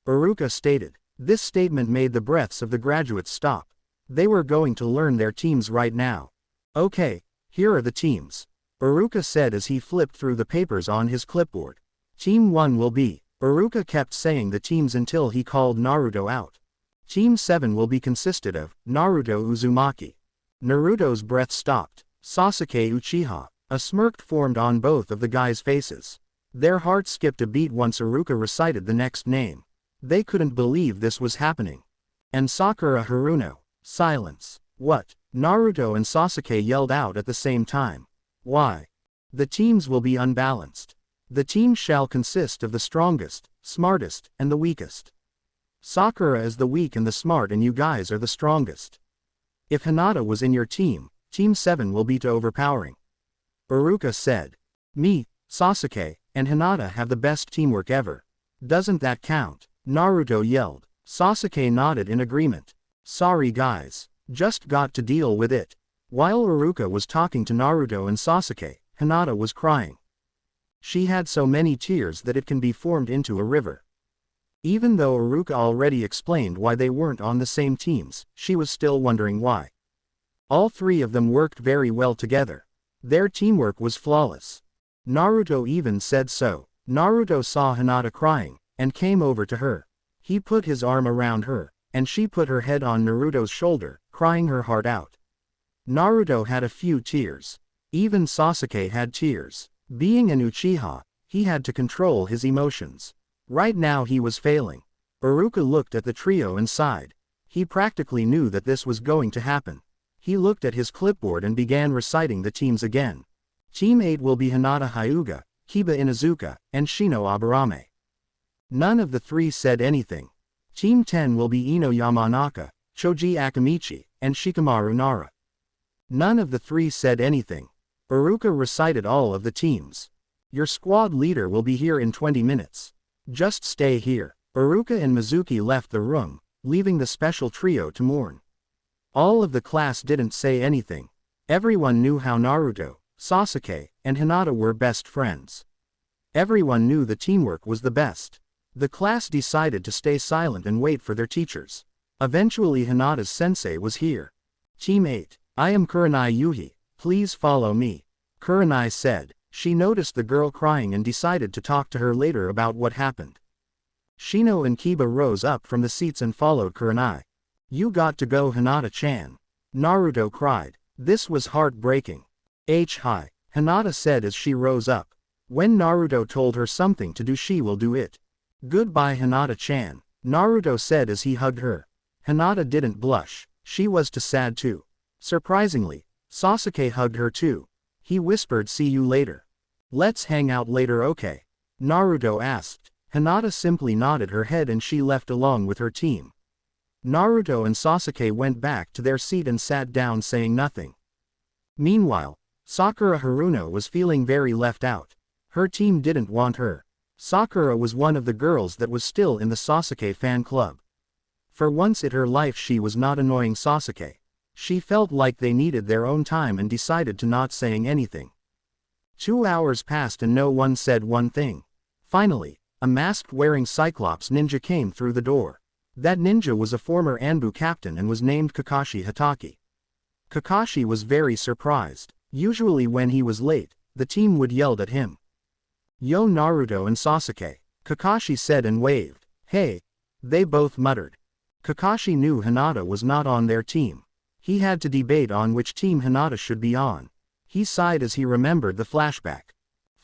[SPEAKER 1] Iruka stated. This statement made the breaths of the graduates stop. They were going to learn their teams right now. Okay, here are the teams. Iruka said as he flipped through the papers on his clipboard. Team 1 will be. Iruka kept saying the teams until he called Naruto out. Team 7 will be consisted of Naruto Uzumaki. Naruto's breath stopped. Sasuke Uchiha. A smirk formed on both of the guys' faces. Their hearts skipped a beat once Iruka recited the next name. They couldn't believe this was happening. And Sakura Haruno. Silence. What? Naruto and Sasuke yelled out at the same time. Why? The teams will be unbalanced. The team shall consist of the strongest, smartest, and the weakest. Sakura is the weak and the smart and you guys are the strongest. If Hinata was in your team, Team 7 will be too overpowering. Iruka said. Me, Sasuke, and Hinata have the best teamwork ever. Doesn't that count? Naruto yelled. Sasuke nodded in agreement. Sorry guys. Just got to deal with it. While Iruka was talking to Naruto and Sasuke, Hinata was crying. She had so many tears that it can be formed into a river. Even though Iruka already explained why they weren't on the same teams, she was still wondering why. All three of them worked very well together. Their teamwork was flawless. Naruto even said so. Naruto saw Hinata crying, and came over to her. He put his arm around her, and she put her head on Naruto's shoulder, crying her heart out. Naruto had a few tears. Even Sasuke had tears. Being an Uchiha, he had to control his emotions. Right now he was failing. Iruka looked at the trio and sighed. He practically knew that this was going to happen. He looked at his clipboard and began reciting the teams again. Team 8 will be Hinata Hyuga, Kiba Inuzuka, and Shino Aburame. None of the three said anything. Team 10 will be Ino Yamanaka, Choji Akamichi, and Shikamaru Nara. None of the three said anything. Iruka recited all of the teams. Your squad leader will be here in 20 minutes. Just stay here. Iruka and Mizuki left the room, leaving the special trio to mourn. All of the class didn't say anything. Everyone knew how Naruto, Sasuke, and Hinata were best friends. Everyone knew the teamwork was the best. The class decided to stay silent and wait for their teachers. Eventually Hinata's sensei was here. Team 8, I am Kurenai Yuhi, please follow me. Kurenai said. She noticed the girl crying and decided to talk to her later about what happened. Shino and Kiba rose up from the seats and followed Kurenai. You got to go Hinata-chan. Naruto cried. This was heartbreaking. Hi, Hinata said as she rose up. When Naruto told her something to do she will do it. Goodbye Hinata-chan, Naruto said as he hugged her. Hinata didn't blush, she was too sad too. Surprisingly, Sasuke hugged her too. He whispered see you later. Let's hang out later okay? Naruto asked. Hinata simply nodded her head and she left along with her team. Naruto and Sasuke went back to their seat and sat down saying nothing. Meanwhile, Sakura Haruno was feeling very left out. Her team didn't want her. Sakura was one of the girls that was still in the Sasuke fan club. For once in her life she was not annoying Sasuke. She felt like they needed their own time and decided to not saying anything. 2 hours passed and no one said one thing. Finally, a mask-wearing Cyclops ninja came through the door. That ninja was a former Anbu captain and was named Kakashi Hatake. Kakashi was very surprised. Usually when he was late, the team would yell at him. Yo Naruto and Sasuke, Kakashi said and waved. Hey. They both muttered. Kakashi knew Hinata was not on their team. He had to debate on which team Hinata should be on. He sighed as he remembered the flashback.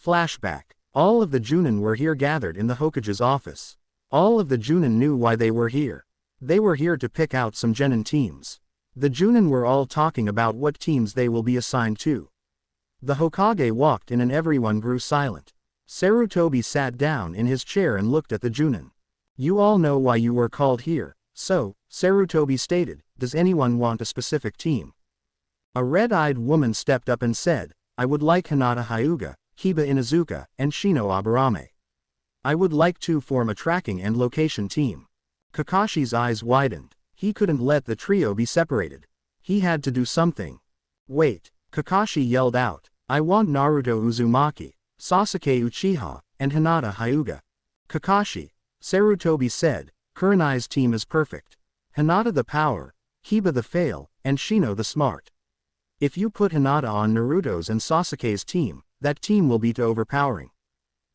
[SPEAKER 1] Flashback. All of the Junin were here gathered in the Hokage's office. All of the Junin knew why they were here. They were here to pick out some genin teams. The Junin were all talking about what teams they will be assigned to. The Hokage walked in and everyone grew silent. Sarutobi sat down in his chair and looked at the Junin. You all know why you were called here, so, Sarutobi stated, does anyone want a specific team? A red-eyed woman stepped up and said, I would like Hinata Hyuga, Kiba Inuzuka, and Shino Aburame. I would like to form a tracking and location team. Kakashi's eyes widened. He couldn't let the trio be separated. He had to do something. Wait, Kakashi yelled out, I want Naruto Uzumaki, Sasuke Uchiha, and Hinata Hyuga. Kakashi, Sarutobi said, Kurenai's team is perfect. Hinata the power, Kiba the fail, and Shino the smart. If you put Hinata on Naruto's and Sasuke's team, that team will be too overpowering.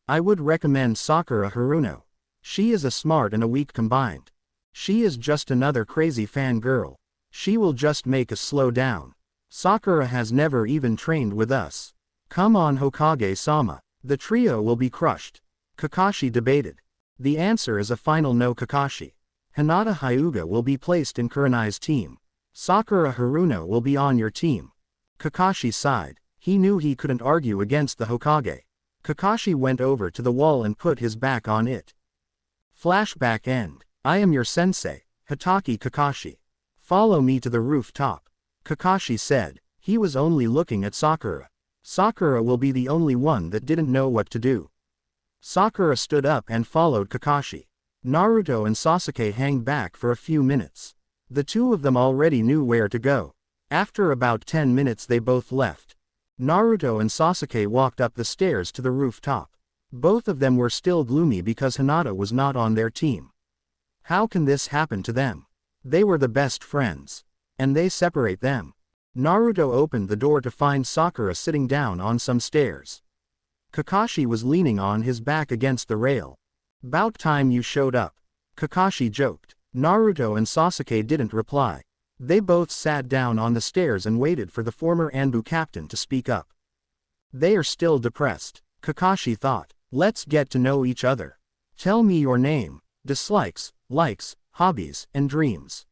[SPEAKER 1] I would recommend Sakura Haruno. She is a smart and a weak combined. She is just another crazy fangirl. She will just make us slow down. Sakura has never even trained with us. Come on Hokage-sama. The trio will be crushed. Kakashi debated. The answer is a final no. Kakashi. Hinata Hyuga will be placed in Kurenai's team. Sakura Haruno will be on your team. Kakashi sighed. He knew he couldn't argue against the Hokage. Kakashi went over to the wall and put his back on it. Flashback end. I am your sensei, Hitaki Kakashi. Follow me to the rooftop. Kakashi said. He was only looking at Sakura. Sakura will be the only one that didn't know what to do. Sakura stood up and followed Kakashi. Naruto and Sasuke hung back for a few minutes. The two of them already knew where to go. After about 10 minutes they both left. Naruto and Sasuke walked up the stairs to the rooftop. Both of them were still gloomy because Hinata was not on their team. How can this happen to them? They were the best friends. And they separate them. Naruto opened the door to find Sakura sitting down on some stairs. Kakashi was leaning on his back against the rail. About time you showed up. Kakashi joked. Naruto and Sasuke didn't reply. They both sat down on the stairs and waited for the former Anbu captain to speak up. They are still depressed, Kakashi thought. Let's get to know each other. Tell me your name, dislikes, likes, hobbies, and dreams.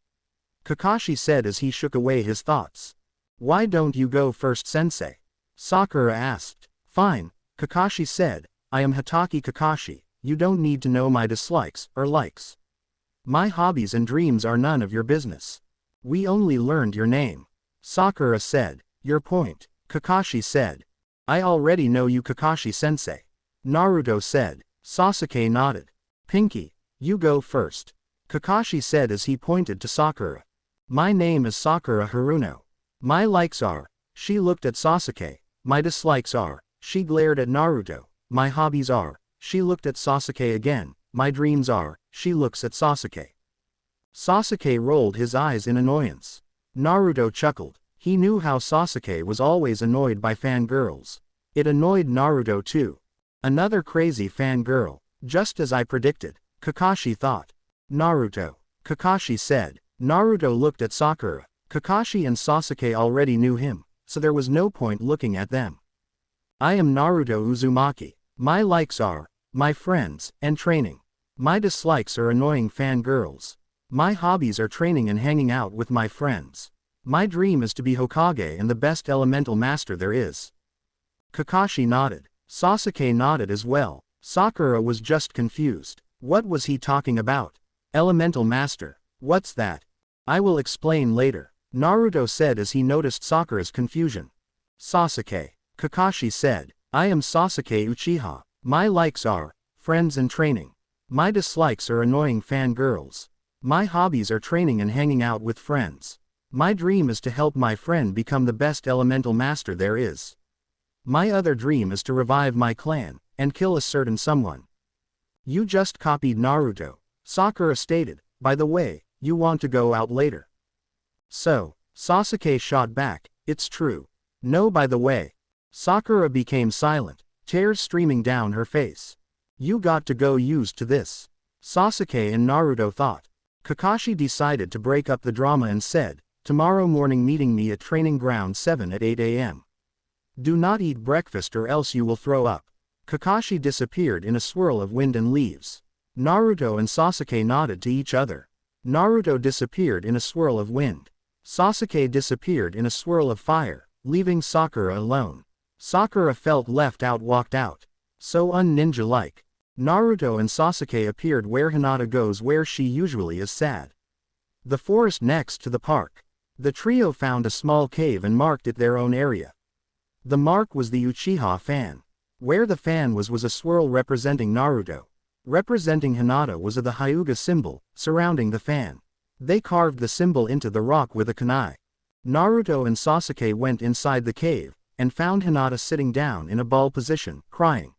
[SPEAKER 1] Kakashi said as he shook away his thoughts. Why don't you go first, sensei? Sakura asked. Fine, Kakashi said. I am Hitaki Kakashi. You don't need to know my dislikes or likes. My hobbies and dreams are none of your business. We only learned your name. Sakura said. Your point, Kakashi said. I already know you, Kakashi-sensei. Naruto said. Sasuke nodded. Pinky, you go first. Kakashi said as he pointed to Sakura. My name is Sakura Haruno. My likes are, she looked at Sasuke. My dislikes are, she glared at Naruto. My hobbies are, she looked at Sasuke again. My dreams are, she looks at Sasuke. Sasuke rolled his eyes in annoyance. Naruto chuckled. He knew how Sasuke was always annoyed by fangirls. It annoyed Naruto too. Another crazy fangirl, just as I predicted, Kakashi thought. Naruto, Kakashi said. Naruto looked at Sakura. Kakashi and Sasuke already knew him, so there was no point looking at them. I am Naruto Uzumaki. My likes are, my friends, and training. My dislikes are annoying fangirls. My hobbies are training and hanging out with my friends. My dream is to be Hokage and the best elemental master there is. Kakashi nodded. Sasuke nodded as well. Sakura was just confused. What was he talking about? Elemental master. What's that? I will explain later, Naruto said as he noticed Sakura's confusion. Sasuke, Kakashi said. I am Sasuke Uchiha. My likes are, friends and training. My dislikes are annoying fangirls. My hobbies are training and hanging out with friends. My dream is to help my friend become the best elemental master there is. My other dream is to revive my clan, and kill a certain someone. You just copied Naruto, Sakura stated. By the way, you want to go out later. So, Sasuke shot back, it's true. No, by the way. Sakura became silent, tears streaming down her face. You got to go used to this. Sasuke and Naruto thought. Kakashi decided to break up the drama and said, tomorrow morning meeting me at training ground 7 at 8 a.m. Do not eat breakfast or else you will throw up. Kakashi disappeared in a swirl of wind and leaves. Naruto and Sasuke nodded to each other. Naruto disappeared in a swirl of wind. Sasuke disappeared in a swirl of fire, leaving Sakura alone. Sakura felt left out, walked out. So un-ninja-like. Naruto and Sasuke appeared where Hinata goes, where she usually is, sad. The forest next to the park. The trio found a small cave and marked it their own area. The mark was the Uchiha fan. Where the fan was a swirl representing Naruto. Representing Hinata was the Hyuga symbol, surrounding the fan. They carved the symbol into the rock with a kunai. Naruto and Sasuke went inside the cave, and found Hinata sitting down in a ball position, crying.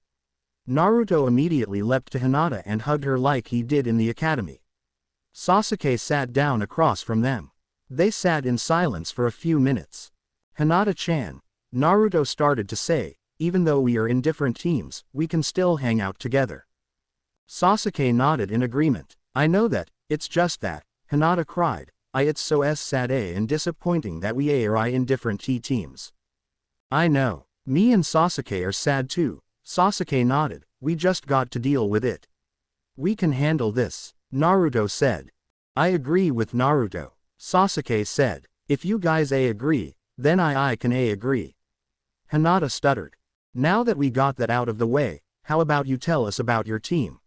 [SPEAKER 1] Naruto immediately leapt to Hinata and hugged her like he did in the academy. Sasuke sat down across from them. They sat in silence for a few minutes. Hinata-chan, Naruto started to say, even though we are in different teams, we can still hang out together. Sasuke nodded in agreement. I know that, it's just that, Hinata cried, it's so sad and disappointing that we are in different teams. I know, me and Sasuke are sad too. Sasuke nodded, we just got to deal with it. We can handle this, Naruto said. I agree with Naruto, Sasuke said. If you guys agree, then I can agree. Hinata stuttered. Now that we got that out of the way, how about you tell us about your team?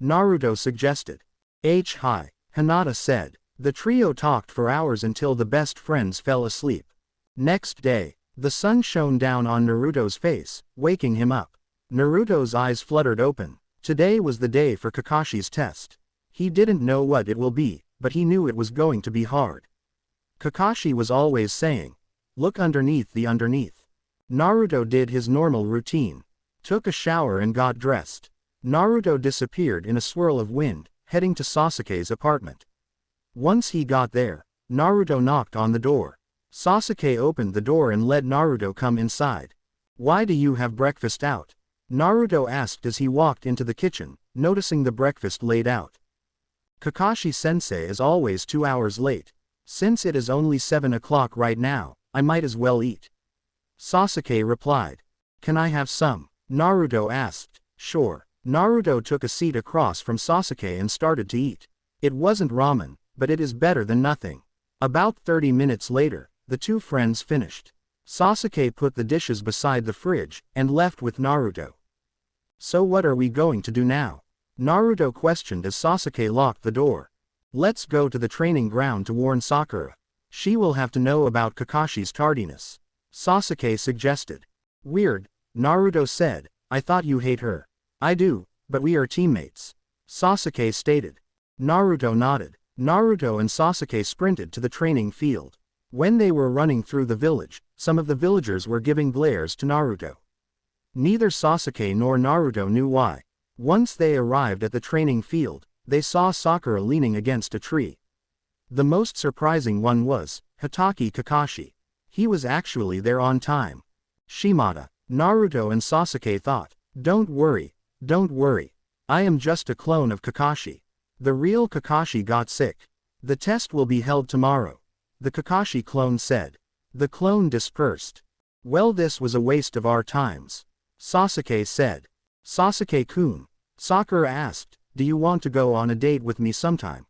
[SPEAKER 1] Naruto suggested. Hi, Hinata said. The trio talked for hours until the best friends fell asleep. Next day, the sun shone down on Naruto's face, waking him up. Naruto's eyes fluttered open. Today was the day for Kakashi's test. He didn't know what it will be, but he knew it was going to be hard. Kakashi was always saying, look underneath the underneath. Naruto did his normal routine, took a shower and got dressed. Naruto disappeared in a swirl of wind, heading to Sasuke's apartment. Once he got there, Naruto knocked on the door. Sasuke opened the door and let Naruto come inside. Why do you have breakfast out? Naruto asked as he walked into the kitchen, noticing the breakfast laid out. Kakashi-sensei is always 2 hours late. Since it is only 7 o'clock right now, I might as well eat. Sasuke replied. Can I have some? Naruto asked. Sure. Naruto took a seat across from Sasuke and started to eat. It wasn't ramen, but it is better than nothing. About 30 minutes later, the two friends finished. Sasuke put the dishes beside the fridge, and left with Naruto. So what are we going to do now? Naruto questioned as Sasuke locked the door. Let's go to the training ground to warn Sakura. She will have to know about Kakashi's tardiness. Sasuke suggested. Weird, Naruto said, I thought you hate her. I do, but we are teammates. Sasuke stated. Naruto nodded. Naruto and Sasuke sprinted to the training field. When they were running through the village, some of the villagers were giving glares to Naruto. Neither Sasuke nor Naruto knew why. Once they arrived at the training field, they saw Sakura leaning against a tree. The most surprising one was Hitaki Kakashi. He was actually there on time. Shimada, Naruto and Sasuke thought. Don't worry. I am just a clone of Kakashi. The real Kakashi got sick. The test will be held tomorrow. The Kakashi clone said. The clone dispersed. Well, this was a waste of our times. Sasuke said. Sasuke-kun, Sakura asked, do you want to go on a date with me sometime?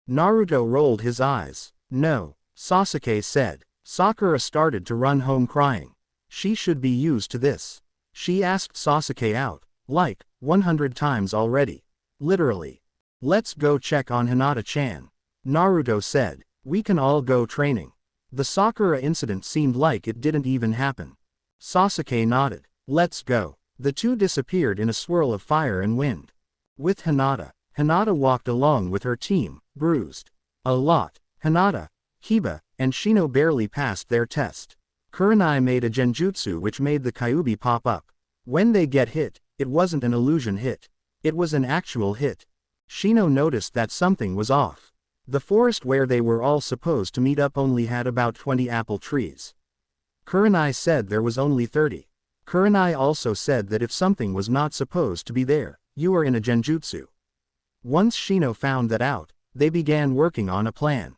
[SPEAKER 1] Naruto rolled his eyes. No, Sasuke said. Sakura started to run home crying. She should be used to this. She asked Sasuke out, like, 100 times already. Literally. Let's go check on Hinata-chan. Naruto said. We can all go training. The Sakura incident seemed like it didn't even happen. Sasuke nodded. Let's go. The two disappeared in a swirl of fire and wind. With Hinata, Hinata walked along with her team, bruised. A lot. Hinata, Kiba, and Shino barely passed their test. Kurenai made a genjutsu which made the Kyuubi pop up. When they get hit, it wasn't an illusion hit. It was an actual hit. Shino noticed that something was off. The forest where they were all supposed to meet up only had about 20 apple trees. Kurenai said there was only 30. Kurenai also said that if something was not supposed to be there, you are in a genjutsu. Once Shino found that out, they began working on a plan.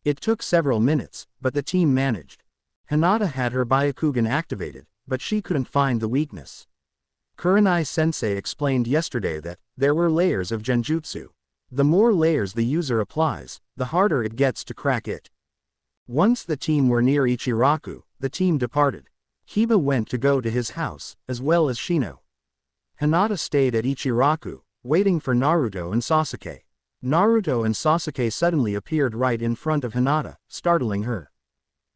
[SPEAKER 1] It took several minutes, but the team managed. Hinata had her Byakugan activated, but she couldn't find the weakness. Kurenai-sensei explained yesterday that there were layers of genjutsu. The more layers the user applies, the harder it gets to crack it. Once the team were near Ichiraku, the team departed. Hiba went to go to his house, as well as Shino. Hinata stayed at Ichiraku, waiting for Naruto and Sasuke. Naruto and Sasuke suddenly appeared right in front of Hinata, startling her.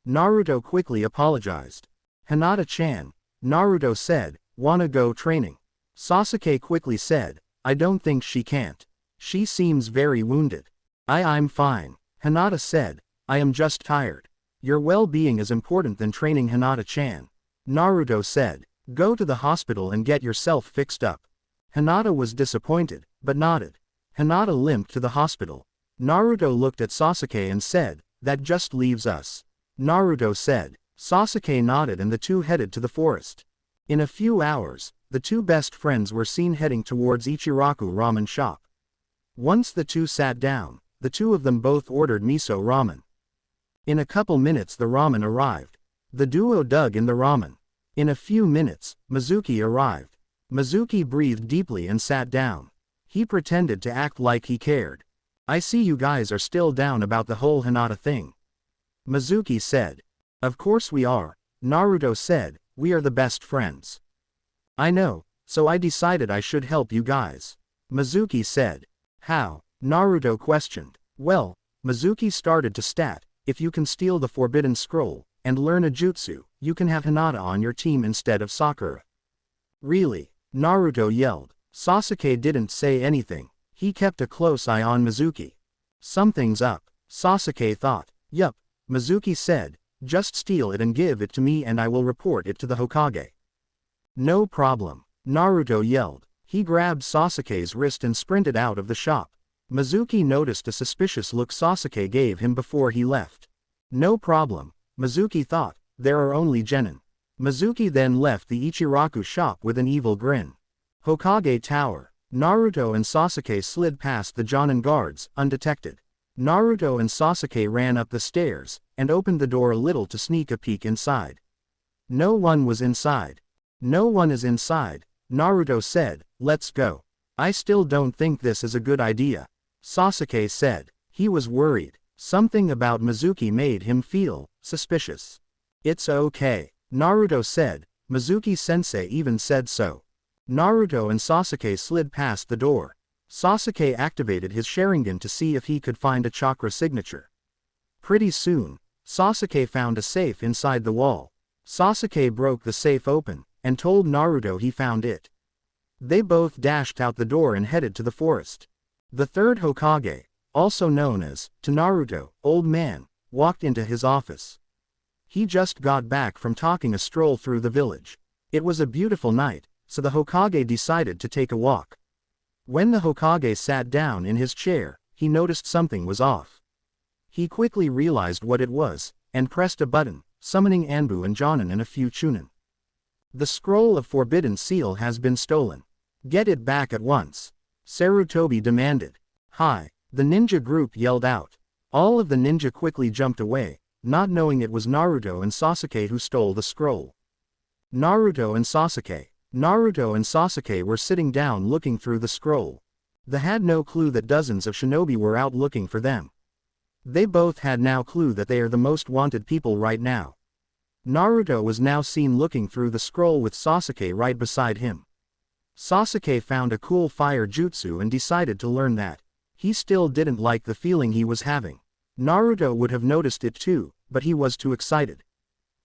[SPEAKER 1] Naruto quickly apologized. "Hinata-chan," Naruto said, "wanna go training?" Sasuke quickly said, "I don't think she can't. She seems very wounded." I'm fine," Hinata said, "I am just tired." "Your well-being is important than training, Hinata-chan," Naruto said. "Go to the hospital and get yourself fixed up." Hinata was disappointed, but nodded. Hinata limped to the hospital. Naruto looked at Sasuke and said, "That just leaves us." Naruto said. Sasuke nodded and the two headed to the forest. In a few hours, the two best friends were seen heading towards Ichiraku ramen shop. Once the two sat down, the two of them both ordered miso ramen. In a couple minutes the ramen arrived. The duo dug in the ramen. In a few minutes, Mizuki arrived. Mizuki breathed deeply and sat down. He pretended to act like he cared. "I see you guys are still down about the whole Hinata thing," Mizuki said. "Of course we are," Naruto said, "we are the best friends." "I know, so I decided I should help you guys," Mizuki said. "How?" Naruto questioned. "Well," Mizuki started to stat, "if you can steal the Forbidden Scroll, and learn a jutsu, you can have Hinata on your team instead of Sakura." "Really?" Naruto yelled. Sasuke didn't say anything. He kept a close eye on Mizuki. "Something's up," Sasuke thought. "Yup," Mizuki said, "just steal it and give it to me and I will report it to the Hokage." "No problem," Naruto yelled. He grabbed Sasuke's wrist and sprinted out of the shop. Mizuki noticed a suspicious look Sasuke gave him before he left. "No problem," Mizuki thought, "there are only genin." Mizuki then left the Ichiraku shop with an evil grin. Hokage Tower. Naruto and Sasuke slid past the Jonin guards, undetected. Naruto and Sasuke ran up the stairs, and opened the door a little to sneak a peek inside. No one was inside. "No one is inside," Naruto said, "let's go." "I still don't think this is a good idea," Sasuke said. He was worried. Something about Mizuki made him feel suspicious. "It's okay," Naruto said. Mizuki-sensei even said so. Naruto and Sasuke slid past the door. Sasuke activated his Sharingan to see if he could find a chakra signature. Pretty soon, Sasuke found a safe inside the wall. Sasuke broke the safe open, and told Naruto he found it. They both dashed out the door and headed to the forest. The third Hokage, also known as, to Naruto, Old Man, walked into his office. He just got back from taking a stroll through the village. It was a beautiful night, so the Hokage decided to take a walk. When the Hokage sat down in his chair, he noticed something was off. He quickly realized what it was, and pressed a button, summoning Anbu and Jonin and a few Chunin. "The scroll of Forbidden Seal has been stolen. Get it back at once," Sarutobi demanded. "Hi!" the ninja group yelled out. All of the ninja quickly jumped away, not knowing it was Naruto and Sasuke who stole the scroll. Naruto and Sasuke were sitting down looking through the scroll. They had no clue that dozens of shinobi were out looking for them. They both had no clue that they are the most wanted people right now. Naruto was now seen looking through the scroll with Sasuke right beside him. Sasuke found a cool fire jutsu and decided to learn that. He still didn't like the feeling he was having. Naruto would have noticed it too, but he was too excited.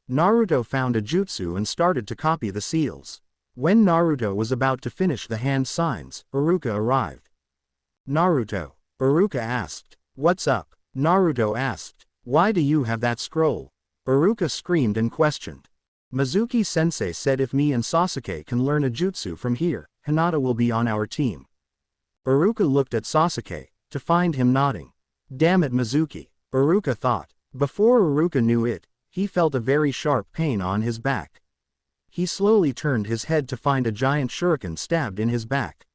[SPEAKER 1] Naruto found a jutsu and started to copy the seals. When Naruto was about to finish the hand signs, Iruka arrived. "Naruto," Iruka asked. "What's up?" Naruto asked. "Why do you have that scroll?" Iruka screamed and questioned. "Mizuki-sensei said if me and Sasuke can learn a jutsu from here, Hinata will be on our team." Iruka looked at Sasuke, to find him nodding. "Damn it, Mizuki," Iruka thought. Before Iruka knew it, he felt a very sharp pain on his back. He slowly turned his head to find a giant shuriken stabbed in his back.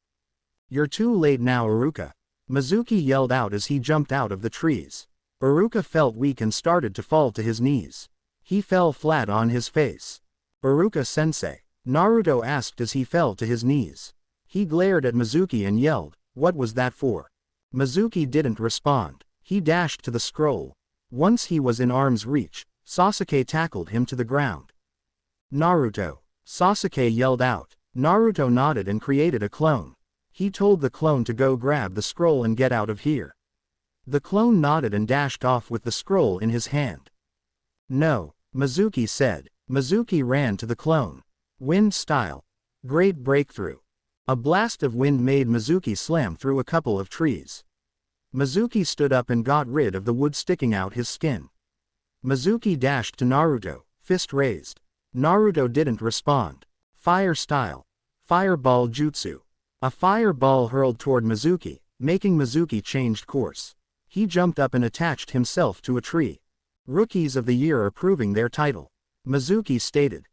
[SPEAKER 1] "You're too late now, Iruka," Mizuki yelled out as he jumped out of the trees. Iruka felt weak and started to fall to his knees. He fell flat on his face. "Iruka-sensei," Naruto asked as he fell to his knees. He glared at Mizuki and yelled, "What was that for?" Mizuki didn't respond. He dashed to the scroll. Once he was in arm's reach, Sasuke tackled him to the ground. "Naruto!" Sasuke yelled out. Naruto nodded and created a clone. He told the clone to go grab the scroll and get out of here. The clone nodded and dashed off with the scroll in his hand. "No," Mizuki said. Mizuki ran to the clone. Wind style. Great breakthrough. A blast of wind made Mizuki slam through a couple of trees. Mizuki stood up and got rid of the wood sticking out his skin. Mizuki dashed to Naruto, fist raised. Naruto didn't respond. Fire style. Fireball jutsu. A fireball hurled toward Mizuki, making Mizuki change course. He jumped up and attached himself to a tree. Rookies of the Year are proving their title. Mizuki stated.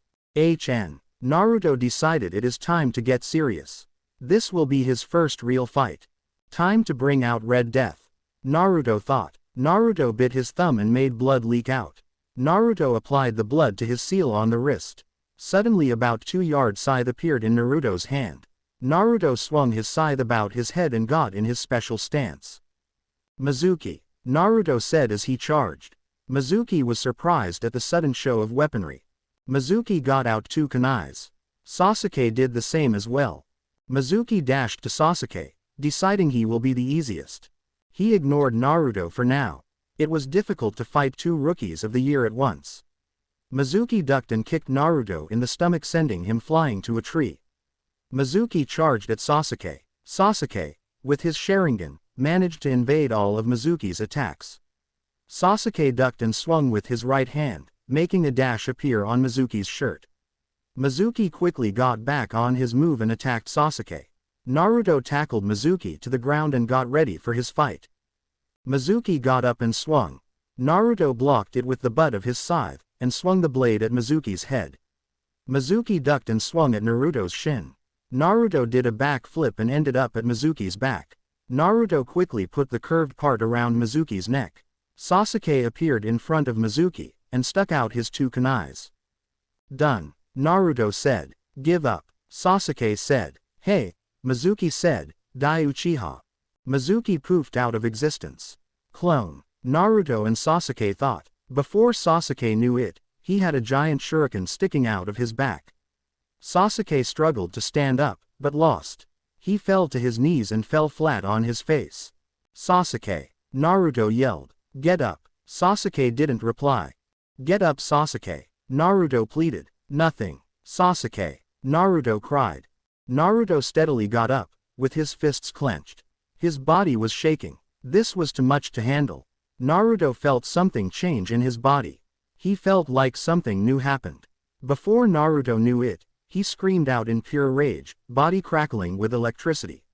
[SPEAKER 1] Naruto decided it is time to get serious. This will be his first real fight. Time to bring out Red Death. Naruto thought. Naruto bit his thumb and made blood leak out. Naruto applied the blood to his seal on the wrist. Suddenly about 2-yard scythe appeared in Naruto's hand. Naruto swung his scythe about his head and got in his special stance. "Mizuki," Naruto said as he charged. Mizuki was surprised at the sudden show of weaponry. Mizuki got out 2 kunais. Sasuke did the same as well. Mizuki dashed to Sasuke, deciding he will be the easiest. He ignored Naruto for now. It was difficult to fight 2 rookies of the year at once. Mizuki ducked and kicked Naruto in the stomach, sending him flying to a tree. Mizuki charged at Sasuke. Sasuke, with his Sharingan, managed to invade all of Mizuki's attacks. Sasuke ducked and swung with his right hand, making a dash appear on Mizuki's shirt. Mizuki quickly got back on his move and attacked Sasuke. Naruto tackled Mizuki to the ground and got ready for his fight. Mizuki got up and swung. Naruto blocked it with the butt of his scythe, and swung the blade at Mizuki's head. Mizuki ducked and swung at Naruto's shin. Naruto did a back flip and ended up at Mizuki's back. Naruto quickly put the curved part around Mizuki's neck. Sasuke appeared in front of Mizuki, and stuck out his 2 kunais. "Done," Naruto said. "Give up," Sasuke said. "Hey," Mizuki said, "Dai Uchiha." Mizuki poofed out of existence. Clone. Naruto and Sasuke thought. Before Sasuke knew it, he had a giant shuriken sticking out of his back. Sasuke struggled to stand up, but lost. He fell to his knees and fell flat on his face. "Sasuke!" Naruto yelled. "Get up!" Sasuke didn't reply. "Get up, Sasuke!" Naruto pleaded. "Nothing, Sasuke!" Naruto cried. Naruto steadily got up, with his fists clenched. His body was shaking. This was too much to handle. Naruto felt something change in his body. He felt like something new happened. Before Naruto knew it, he screamed out in pure rage, body crackling with electricity.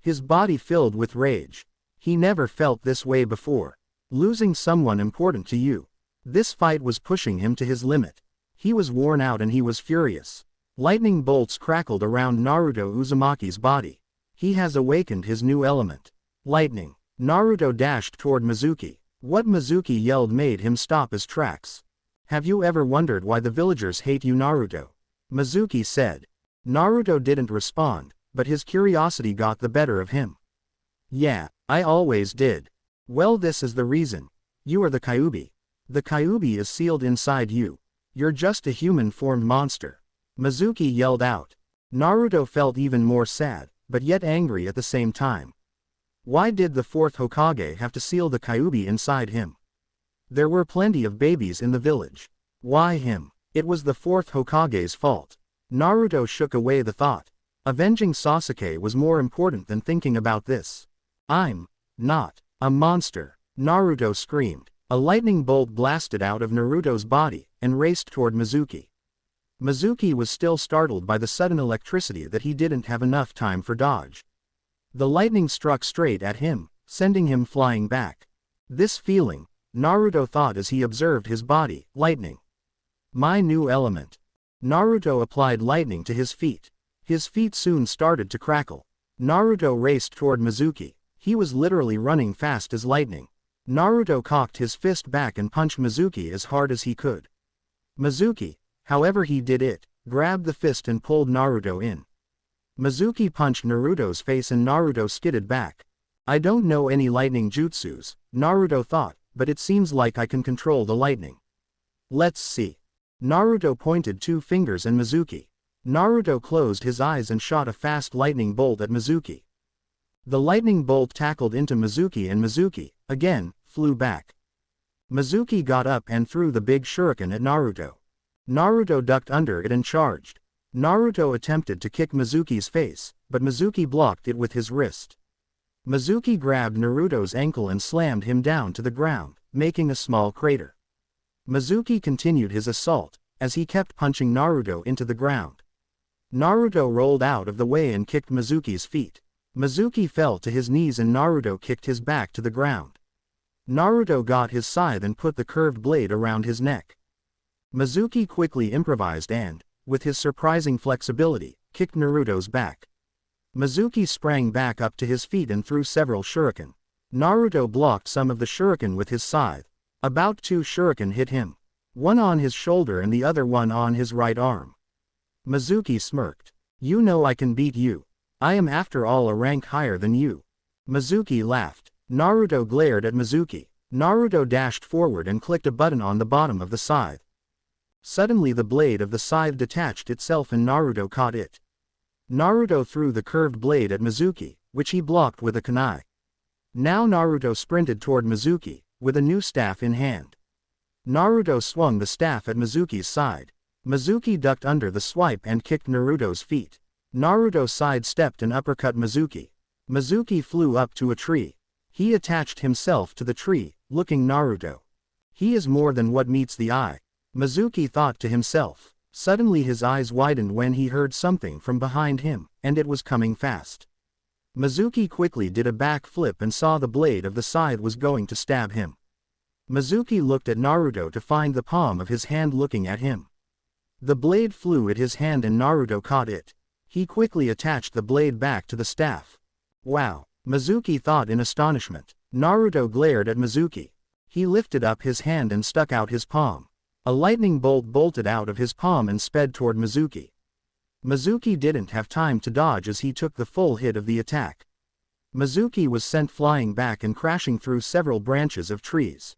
[SPEAKER 1] His body filled with rage. He never felt this way before. Losing someone important to you. This fight was pushing him to his limit. He was worn out and he was furious. Lightning bolts crackled around Naruto Uzumaki's body. He has awakened his new element. Lightning. Naruto dashed toward Mizuki. What Mizuki yelled made him stop his tracks. "Have you ever wondered why the villagers hate you, Naruto?" Mizuki said. Naruto didn't respond, but his curiosity got the better of him. "Yeah, I always did." "Well, this is the reason. You are the Kyuubi. The Kyuubi is sealed inside you. You're just a human-formed monster." Mizuki yelled out. Naruto felt even more sad, but yet angry at the same time. Why did the 4th Hokage have to seal the Kyuubi inside him? There were plenty of babies in the village. Why him? It was the 4th Hokage's fault. Naruto shook away the thought. Avenging Sasuke was more important than thinking about this. "I'm not a monster," Naruto screamed. A lightning bolt blasted out of Naruto's body, and raced toward Mizuki. Mizuki was still startled by the sudden electricity that he didn't have enough time for dodge. The lightning struck straight at him, sending him flying back. This feeling, Naruto thought as he observed his body, lightning. My new element. Naruto applied lightning to his feet. His feet soon started to crackle. Naruto raced toward Mizuki. He was literally running fast as lightning. Naruto cocked his fist back and punched Mizuki as hard as he could. Mizuki, however he did it, grabbed the fist and pulled Naruto in. Mizuki punched Naruto's face and Naruto skidded back. I don't know any lightning jutsus, Naruto thought, but it seems like I can control the lightning. Let's see. Naruto pointed 2 fingers at Mizuki. Naruto closed his eyes and shot a fast lightning bolt at Mizuki. The lightning bolt tackled into Mizuki and Mizuki, again, flew back. Mizuki got up and threw the big shuriken at Naruto. Naruto ducked under it and charged. Naruto attempted to kick Mizuki's face, but Mizuki blocked it with his wrist. Mizuki grabbed Naruto's ankle and slammed him down to the ground, making a small crater. Mizuki continued his assault, as he kept punching Naruto into the ground. Naruto rolled out of the way and kicked Mizuki's feet. Mizuki fell to his knees and Naruto kicked his back to the ground. Naruto got his scythe and put the curved blade around his neck. Mizuki quickly improvised and, with his surprising flexibility, kicked Naruto's back. Mizuki sprang back up to his feet and threw several shuriken. Naruto blocked some of the shuriken with his scythe. About 2 shuriken hit him. One on his shoulder and the other one on his right arm. Mizuki smirked. You know I can beat you. I am after all a rank higher than you. Mizuki laughed. Naruto glared at Mizuki. Naruto dashed forward and clicked a button on the bottom of the scythe. Suddenly the blade of the scythe detached itself and Naruto caught it. Naruto threw the curved blade at Mizuki, which he blocked with a kunai. Now Naruto sprinted toward Mizuki, with a new staff in hand. Naruto swung the staff at Mizuki's side. Mizuki ducked under the swipe and kicked Naruto's feet. Naruto sidestepped and uppercut Mizuki. Mizuki flew up to a tree. He attached himself to the tree, looking Naruto. He is more than what meets the eye. Mizuki thought to himself. Suddenly his eyes widened when he heard something from behind him, and it was coming fast. Mizuki quickly did a back flip and saw the blade of the scythe was going to stab him. Mizuki looked at Naruto to find the palm of his hand looking at him. The blade flew at his hand and Naruto caught it. He quickly attached the blade back to the staff. Wow, Mizuki thought in astonishment. Naruto glared at Mizuki. He lifted up his hand and stuck out his palm. A lightning bolt bolted out of his palm and sped toward Mizuki. Mizuki didn't have time to dodge as he took the full hit of the attack. Mizuki was sent flying back and crashing through several branches of trees.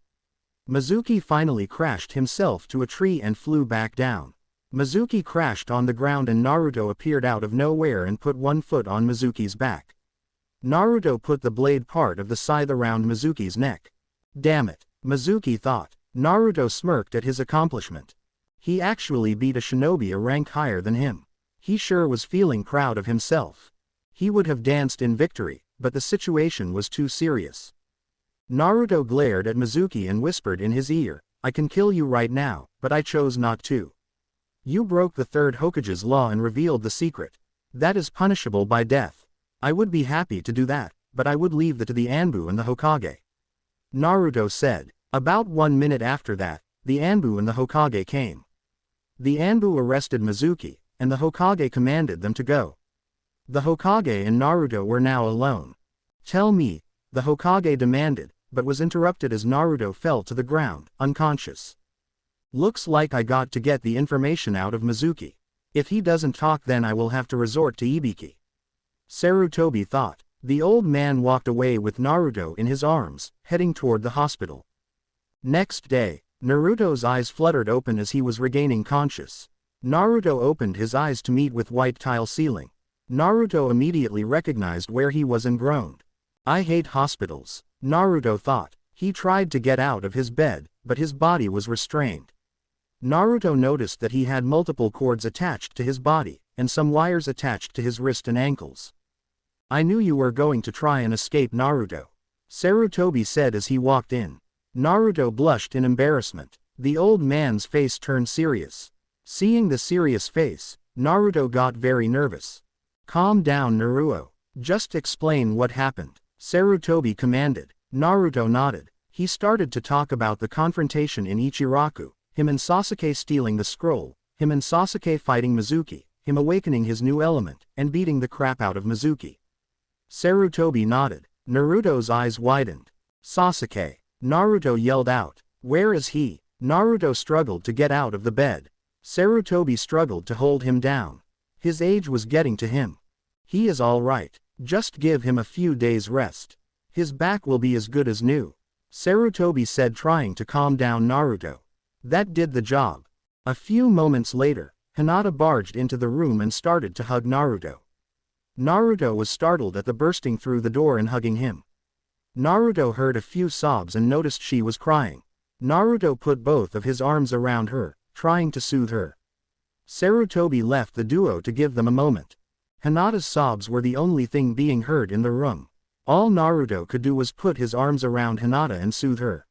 [SPEAKER 1] Mizuki finally crashed himself to a tree and flew back down. Mizuki crashed on the ground and Naruto appeared out of nowhere and put 1 foot on Mizuki's back. Naruto put the blade part of the scythe around Mizuki's neck. Damn it, Mizuki thought. Naruto smirked at his accomplishment. He actually beat a shinobi a rank higher than him. He sure was feeling proud of himself. He would have danced in victory, but the situation was too serious. Naruto glared at Mizuki and whispered in his ear, I can kill you right now, but I chose not to. You broke the 3rd Hokage's law and revealed the secret. That is punishable by death. I would be happy to do that, but I would leave that to the Anbu and the Hokage. Naruto said. About 1 minute after that, the Anbu and the Hokage came. The Anbu arrested Mizuki, and the Hokage commanded them to go. The Hokage and Naruto were now alone. Tell me, the Hokage demanded, but was interrupted as Naruto fell to the ground, unconscious. Looks like I got to get the information out of Mizuki. If he doesn't talk then I will have to resort to Ibiki. Sarutobi thought. The old man walked away with Naruto in his arms, heading toward the hospital. Next day, Naruto's eyes fluttered open as he was regaining conscious. Naruto opened his eyes to meet with white tile ceiling. Naruto immediately recognized where he was and groaned. I hate hospitals, Naruto thought. He tried to get out of his bed, but his body was restrained. Naruto noticed that he had multiple cords attached to his body, and some wires attached to his wrist and ankles. I knew you were going to try and escape, Naruto, Sarutobi said as he walked in. Naruto blushed in embarrassment. The old man's face turned serious. Seeing the serious face, Naruto got very nervous. Calm down, Naruto. Just explain what happened, Sarutobi commanded. Naruto nodded. He started to talk about the confrontation in Ichiraku, him and Sasuke stealing the scroll, him and Sasuke fighting Mizuki, him awakening his new element, and beating the crap out of Mizuki. Sarutobi nodded. Naruto's eyes widened. Sasuke. Naruto yelled out. Where is he? Naruto struggled to get out of the bed. Sarutobi struggled to hold him down. His age was getting to him. He is all right. Just give him a few days rest. His back will be as good as new. Sarutobi said, trying to calm down Naruto. That did the job. A few moments later, Hinata barged into the room and started to hug Naruto. Naruto was startled at the bursting through the door and hugging him. Naruto heard a few sobs and noticed she was crying. Naruto put both of his arms around her, trying to soothe her. Sarutobi left the duo to give them a moment. Hinata's sobs were the only thing being heard in the room. All Naruto could do was put his arms around Hinata and soothe her.